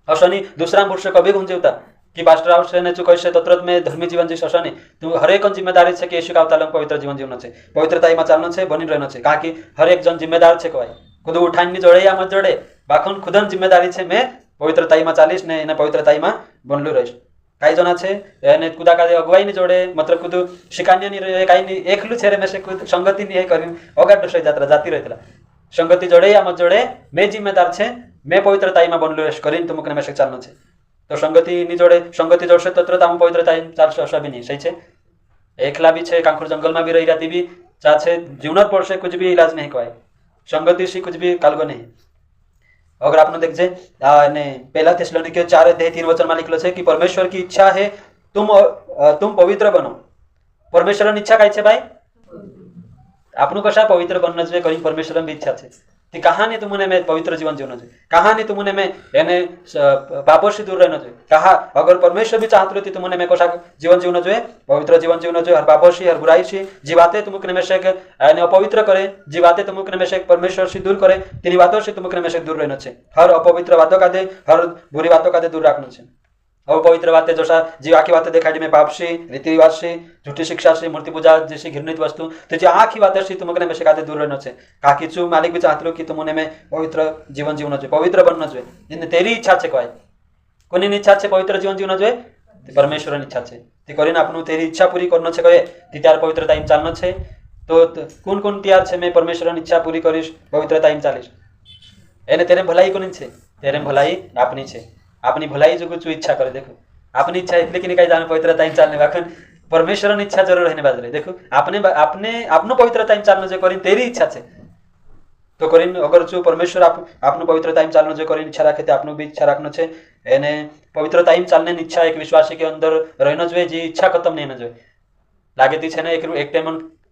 अशनी दूसरा पुरुष कभी गुंजवता कि पास्टर आउट ने चुके से तत्रत में धर्मी जीवन जी शशनी तू हर एक जिम्मेदारी छे कि यीशु का अवतार पवित्र जीवन जीवन छे पवित्रताई में चालना छे बनी रहना छे कहा कि हर एक जन जिम्मेदार छे कहवाय खुद उठान नहीं जोड़े या मत जोड़े बाखुन खुदन जिम्मेदारी छे मैं पवित्रताई में चालीस ने पवित्रताई में बनलू रहीश। कई जना छे एने खुदा का अगुवाई नहीं जोड़े मतलब खुद शिकान्य नहीं रहे कहीं नहीं एकलू छे में से खुद संगति नहीं है करी अगाड़ डोसाई जात्रा जाती रहता संगति जोड़े या मत जोड़े मैं जिम्मेदार छे मैं पवित्रताई में बनलू रहीश करीन तुमने में से चालना छे। तो संगति नहीं जोड़े संगति जोड़से तत्र ताम पवित्रताई चालशे अशा भी नहीं सही छे। एकला भी छे कांखुर जंगल में भी रही जाती भी चाहे जीवनत पड़से कुछ भी इलाज नहीं कहवाय संगति से कुछ भी कालगो नहीं। अगर आपने देख जे पहला थिस्सलुनीकियों 4:3 में लिखलो छे कि परमेश्वर की इच्छा है तुम पवित्र बनो। परमेश्वर की इच्छा काय छे भाई आपनु कशा पवित्र बनना चाहिए कहीं परमेश्वर की इच्छा छे कि कहानी तुमने में पवित्र जीवन जीवन चाहिए कहानी तुमने में यानी पापों से दूर रहना चाहिए कहा अगर परमेश्वर भी चाहते रहती तुमने में कशा जीवन जीवन चाहिए पवित्र जीवन जीवन चाहिए हर पापों से हर बुराई से जी बातें तुमने में से अपवित्र करे जी बातें तुमने में से परमेश्वर से दूर करे तीन बातों से तुमने में से दूर रहना चाहिए हर अपवित्र बातों का दे हर बुरी बातों का दे दूर रखना चाहिए। अपवित्र बातें जैसा जी आखी बातें दिखाई में पाप से रीति रिवाज से झूठी शिक्षा से मूर्ति पूजा जैसी घृणित वस्तु तो जी आखी बातें से तुमने में से कादे दूर रहना चाहिए कहा कि चू मालिक भी चाहते हो कि तुमने में पवित्र जीवन जीवन चाहिए पवित्र बनना चाहिए जिन तेरी इच्छा छे कहवाय कोनी इच्छा छे पवित्र जीवन जीवन चाहिए परमेश्वर इच्छा छे ती करीन आपनु तेरी इच्छा पूरी करना छे कहे ती त्यार पवित्रता में चालना छे। तो कौन कौन त्यार छे मैं परमेश्वर इच्छा पूरी करीश पवित्रता में चालीस एने तेरे भलाई कोनी छे तेरे भलाई आपनी छे अपनी भलाई जो कुछ इच्छा करे देखो अपनी इच्छा इसलिए कि नहीं जाने पवित्रता में चालने बाखन परमेश्वर इच्छा जरूर रहने बाजरे देखो आपने अपने अपनो पवित्रता में चालने जो करीन तेरी इच्छा छे तो करीन अगर जो परमेश्वर आपनो पवित्रता में चालने जो करीन इच्छा रखे तो आपनो भी इच्छा रखना छे एने पवित्रता में चालने इच्छा एक विश्वासी के अंदर रहना चाहिए जी इच्छा खत्म नहीं होना चाहिए लागे थी छे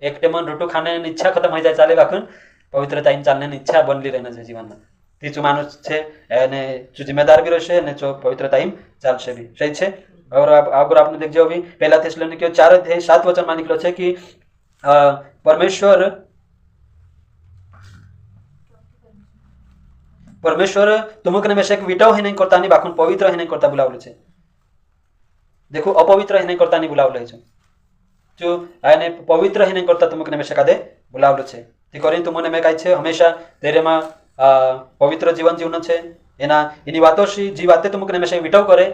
एक टेमन रोटू खाने इच्छा खत्म हो जाए चाले बाखन पवित्रता में चालने इच्छा बनली रहना चाहिए जीवन में तीचु मानुष छे एने जो जिम्मेदार भी रहशे ने जो पवित्रता में चालशे भी सही छे। और अगर आपने देख जाओ भी पहला थिस्सलुनीकियों 4:7 में निकलो छे कि परमेश्वर तुमकने मेशक विटाव हे नहीं करता नहीं बाखुन पवित्र हे नहीं करता बुलावलं छे देखो अपवित्र हे नहीं करता नहीं बुलावलं छे जो आने पवित्र हे नहीं करता तुमकने मेशक आदे बुलावलं छे ती करीन तुमने में काय छे हमेशा तेरेमा पवित्र जीवन जीवन छे एना एनी वातोशी जी वाते तुमकने मेशक विटाव करे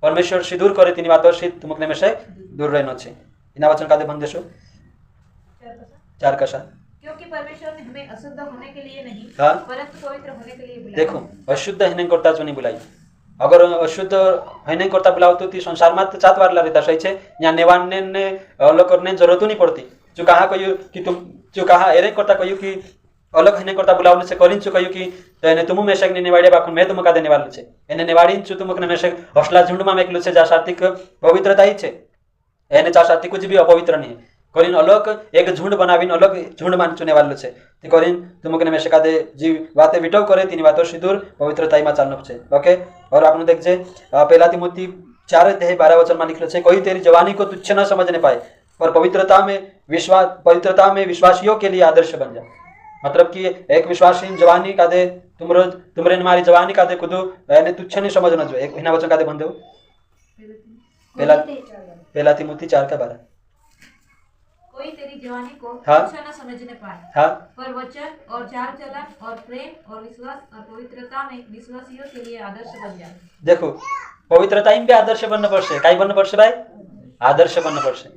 परमेश्वर सी दूर करे तिनी वातोशी तुमकने मेशक दूर रहनो छे इना वचन कादे बन देशो चार कशा क्योंकि परमेश्वर ने हमें अशुद्ध होने के लिए नहीं हाँ। परंतु पवित्र होने के लिए बुलाया। देखो अशुद्ध है नहीं करता जो नहीं बुलाई अगर अशुद्ध है नहीं करता बुलाओ तो ती संसार में तो चात वार रहता सही है यहाँ नेवाने ने अलग करने जरूरत नहीं पड़ती जो कहा कहियो कि तुम जो कहा एरे करता कहियो कि अलग है नहीं करता बुलावने से करीन जो कहियो कि तो तुम मेशक ने नेवाड़े बाखुन मैं तुम का देने वाले छे एने नेवाड़ी जो तुमकने मेशक हौसला झुंड में मेकलु छे जा सात्विक पवित्रता ही छे एने चा सात्विक कुछ भी अपवित्र नहीं है करीन अलग एक झुंड बनावीन अलग झुंड मान चुने वाले छे ती करीन तुमकने में शकादे जी वाते विटो करे तीन वातो सिदूर पवित्रताई में चालनो छे ओके और आपने देख जे पहला तिमोथी 4:12 वचन में लिखलो छे कोई तेरी जवानी को तुच्छ न समझने पाए पर पवित्रता में विश्वासियों के लिए आदर्श बन जा मतलब कि एक विश्वासी जवानी कादे तुमरे मारी जवानी कादे कुदू यानी तुच्छ नहीं समझना जो एक हिना वचन कादे बन दो पहला तिमोथी 4:12 कोई तेरी जवानी को हाँ। तुच्छ न समझने पाए हाँ पर वचन और चाल चलन और प्रेम और विश्वास और पवित्रता में विश्वासियों के लिए आदर्श बन जाए। देखो पवित्रता में भी आदर्श बनना पड़े कई बनना पड़े भाई आदर्श बनना पड़े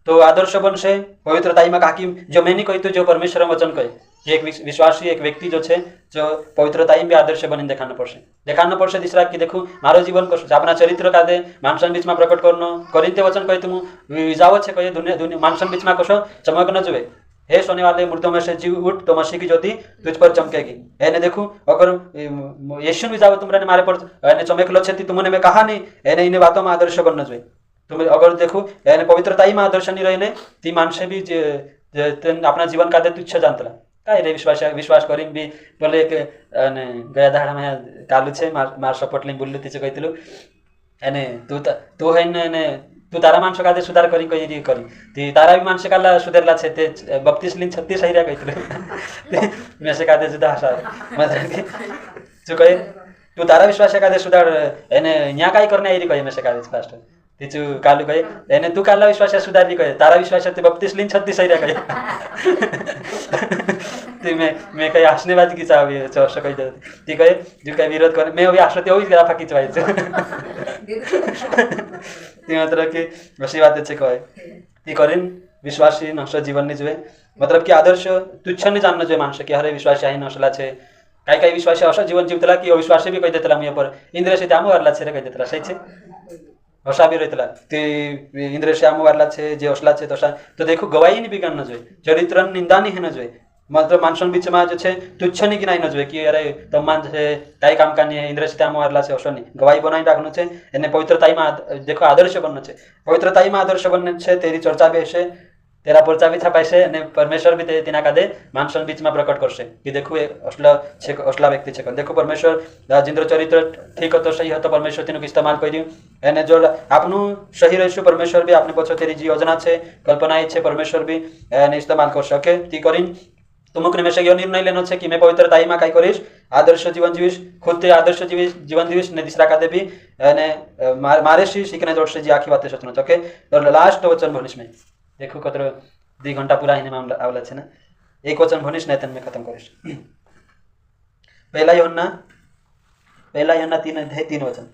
तो आदर्श बन से पवित्रता में काकी जो मैंने कही तो जो परमेश्वर वचन कहे एक विश्वासी एक व्यक्ति जो छे जो पवित्रता में भी आदर्श बनी देखाना पड़े दूसरा कि देखो मारो जीवन को अपना चरित्र का दे मानसन बीच में प्रकट करनो करिते वचन कहे तुम विजाव छे कहे दुनिया मानसन बीच में कसो चमक न जुए हे सोने वाले मृतों में से जीव उठ तो मसीह की ज्योति तुझ पर चमकेगी एने देखो अगर यीशु विजाव तुमने मारे पर एने चमकलो छे तुमने में कहा नहीं एने इन बातों में आदर्श बनना जुए तुम अगर देखो एने पवित्रता में आदर्श नहीं रहने ती मानसे भी अपना जीवन का दे तुच्छ जानतला काय रे विश्वास करीन भी बोले एक गया दाड़ा में कालू छे मार सपोर्ट लिंग बोललु तिचे कहितलु एने तू है ने तू तारा मानस कादे सुधार करी कही करी ती तारा भी मानस काला सुधारला छे ते 32 लिंग 36 हैरा कहितलु मैं से कादे जुदा हसा मतलब कि जो कहे तू तारा विश्वास कादे सुधार एने न्या काय करने आईरी कहे मैं से कादे फास्ट तिचु कालू कहे एने तू काला विश्वास सुधारली कहे तारा विश्वास ते 32 लिंग 36 हैरा कहे ती मैं कहीं हसनेबाजी की चावी चर्चा कही दे ती कहे जो कहीं विरोध करे मैं अभी हसते हो गया फाकी चवाई ती मतलब कि वैसी बात अच्छे कहे ती करीन विश्वासी नष्ट जीवन नहीं जुए मतलब कि आदर्श तुच्छ नहीं जानना जो मानस कि हरे विश्वासी आई नसला छे काही विश्वासी असा जीवन जीवतला कि अविश्वासी भी कही देतला मुझे पर इंद्र से त्यामो वारला छे रे कही देतला सही छे हसा भी रहतला ती इंद्र से आमो वारला छे जे असला छे तसा तो देखो गवाही नहीं बिगड़ना जोए चरित्र निंदा नहीं है न जोए मतलब मानसन बीच में जो छे तुच्छ नहीं गिनाई न जोए कि अरे तमान छे काई काम करनी है इंद्र से त्यामो वारला छे असो नहीं गवाही बनाई राखनो छे एने पवित्रताई में देखो आदर्श बननो छे पवित्रताई में आदर्श बनने छे तेरी चर्चा भी है तेरा पर्चा भी छापाइसे અને परमेश्वर भी तेना कादे मानसन बीच में प्रकट करसे कि देखो असला व्यक्ति छे देखो परमेश्वर जिंद्र चरित्र ठीक हो तो सही हो तो परमेश्वर तेनु इस्तेमाल कर दियो एने जो आपनु सही रहिसु परमेश्वर भी आपने पछो तेरी जी योजना छे कल्पना छे परमेश्वर भी एने इस्तेमाल कर सके ती करिन तुमकने में से यो निर्णय लेनो छे कि मैं पवित्रताई में काय करिस आदर्श जीवन जीविस खुद ते आदर्श जीवन जीविस ने दूसरा कादे भी एने मारे सीखने जोड़ से जी आखी बातें सोचनो ओके और लास्ट वचन भनिस में देखो कतरो 2 घंटा पूरा हिने मामला आवला छे ना एक वचन भनिस ने तन में खत्म करिस पहला यूहन्ना 3:3 वचन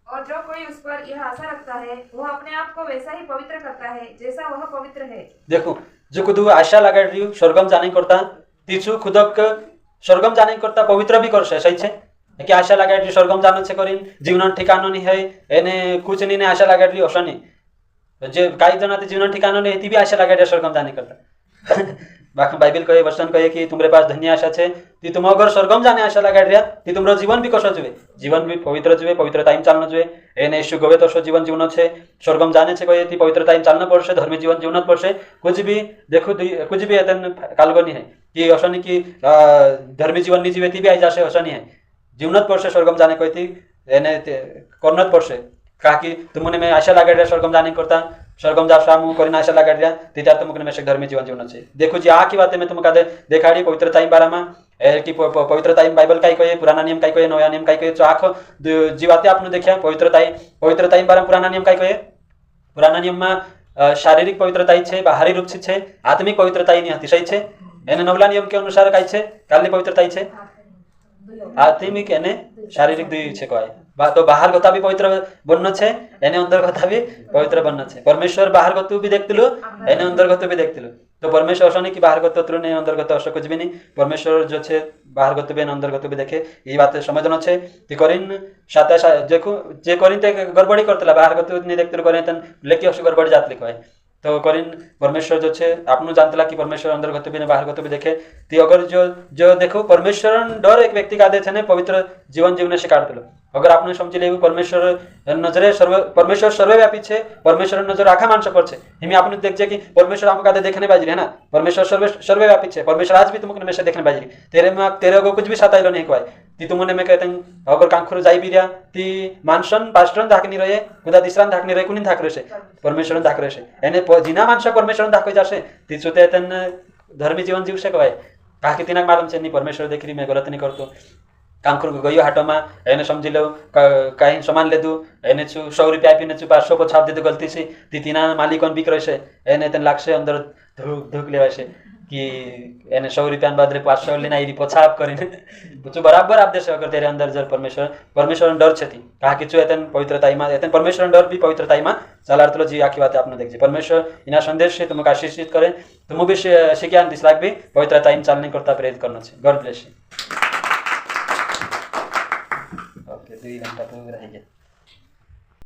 और जो कोई उस पर यह आशा रखता है वह अपने आप को वैसा ही पवित्र करता है जैसा वह पवित्र है देखो जो खुद आशा लगा रही स्वर्गम जाने करता तीसु खुदक स्वर्गम जाने करता पवित्र भी करसे सही छे कि आशा लगा रही स्वर्गम जानो छे करिन जीवन ठिकानो नहीं है एने कुछ नहीं ने आशा लगा रही ओसा नहीं जे काई जना ते जीवन ठिकानो नहीं ती भी आशा लगा रही स्वर्गम जाने करता बाकी बाइबल कहे वचन कहे कि तुम्हारे पास धन्य आशा छे ती तुम अगर स्वर्गम जाने आशा लगा रही ती तुमरो जीवन भी कसो जुए जीवन भी पवित्र जुए पवित्र टाइम चालनो जुए एने यीशु गवे तो जीवन जीवनो छे स्वर्गम जाने छे कहे ती पवित्र टाइम चालनो पड़से धर्मी जीवन जीवनो पड़से कुछ भी देखो कुछ भी एतन कालगनी है कि असो नहीं कि धर्मी जीवन नहीं जीवे ती भी आई जासे असो नहीं है जीवनत पड़से स्वर्गम जाने कहती एने करनत पड़से कहा कि तुमने मैं आशा लागाड्या स्वर्गम जाने करता स्वर्गम जावशा मु करीन आशा लागाड्या तित्यार तुमने मेशक धर्मी जीवन जीवन छे देखो जी आ की बात में तुमका देखाड़ी पवित्रता बारामा कि पवित्रता बाइबल काई कहे पुराना नियम काई कहे नया नियम काई कहे तो आख जी बातें आपने देखा पवित्रता बारा पुराना नियम काई कहे पुराना नियम में शारीरिक पवित्रता छे बाहरी रूप से छे आत्मिक पवित्रता नहीं हती सही छे एने नवला नियम के अनुसार काई छे कालनी पवित्रता छे आत्मिक एने शारीरिक दुई छे कहे तो बाहर गता भी पवित्र बनना छे एने अंदर गता भी पवित्र बनना छे परमेश्वर बाहर गतु भी देखतिलु एने अंदर गतु भी देखतिलु तो परमेश्वर असो नहीं कि बाहर गत तुरु नहीं अंदर गत असो कुछ भी नहीं परमेश्वर जो छे बाहर गत भी अंदर गत भी देखे ये बात समझना छे कि करिन साता देखो जे करिन ते गड़बड़ी करतला बाहर गत नहीं देखतिलु करिन तन लेके असो गड़बड़ी जात लिखो है तो करिन परमेश्वर जो छे आपनु जानतला कि परमेश्वर अंदर गत भी ने बाहर गत भी देखे ती अगर जो देखो परमेश्वर डर एक व्यक्ति का दे छे ने पवित्र जीवन जीवने से काढतलो अगर आपने समझी लेवु परमेश्वर नजरे परमेश्वर सर्वव्यापी छे परमेश्वर नजर आखा मानस पर छे हिमी आपने देखजे कि परमेश्वर हमका देखने बाजरी है ना परमेश्वर सर्वव्यापी छे परमेश्वर आज भी तुमको में से देखने बाजरी तेरे को कुछ भी सताइलो नहीं कोई ती तुमने में कहते अगर कांखुर जाई भी रिया ती मानसन पास्टरन धाकनी रहे कुदा दिसरान धाकनी रहे कुनी धाक रहे परमेश्वरन धाक रहे एने जिना मानसा परमेश्वरन धाक जासे ती सुते तन धर्मी जीवन जीव से कहवाय काकी तिनाक मालूम छे नहीं परमेश्वर देखरी मैं गलत नहीं करतो कांखुर गयो हाटो में एने समझी लो कहीं सामान ले दू एने 100 रुपया आपीने 500 को छाप दे दो गलती से तीना मालिकन बिक रहे एने तन लागसे अंदर धूक लेवाय छे कि एने 100 रुपया बदले 500 लेना ई पछाप करीने तो बराबर आप देश अगर तेरे अंदर जर परमेश्वर डर छे थी कहा कि एतन पवित्रताई में एतन परमेश्वर डर भी पवित्रताई में चलारतलो जी आखी बात आपने देखजे परमेश्वर इना संदेश से तुमको आशीषित करे तुम भी शिक्यान दिस लाग भी पवित्रताई में चालने करता प्रेरित करना छे गॉड ब्लेस यू ओके 2 घंटा पूरा रह गया।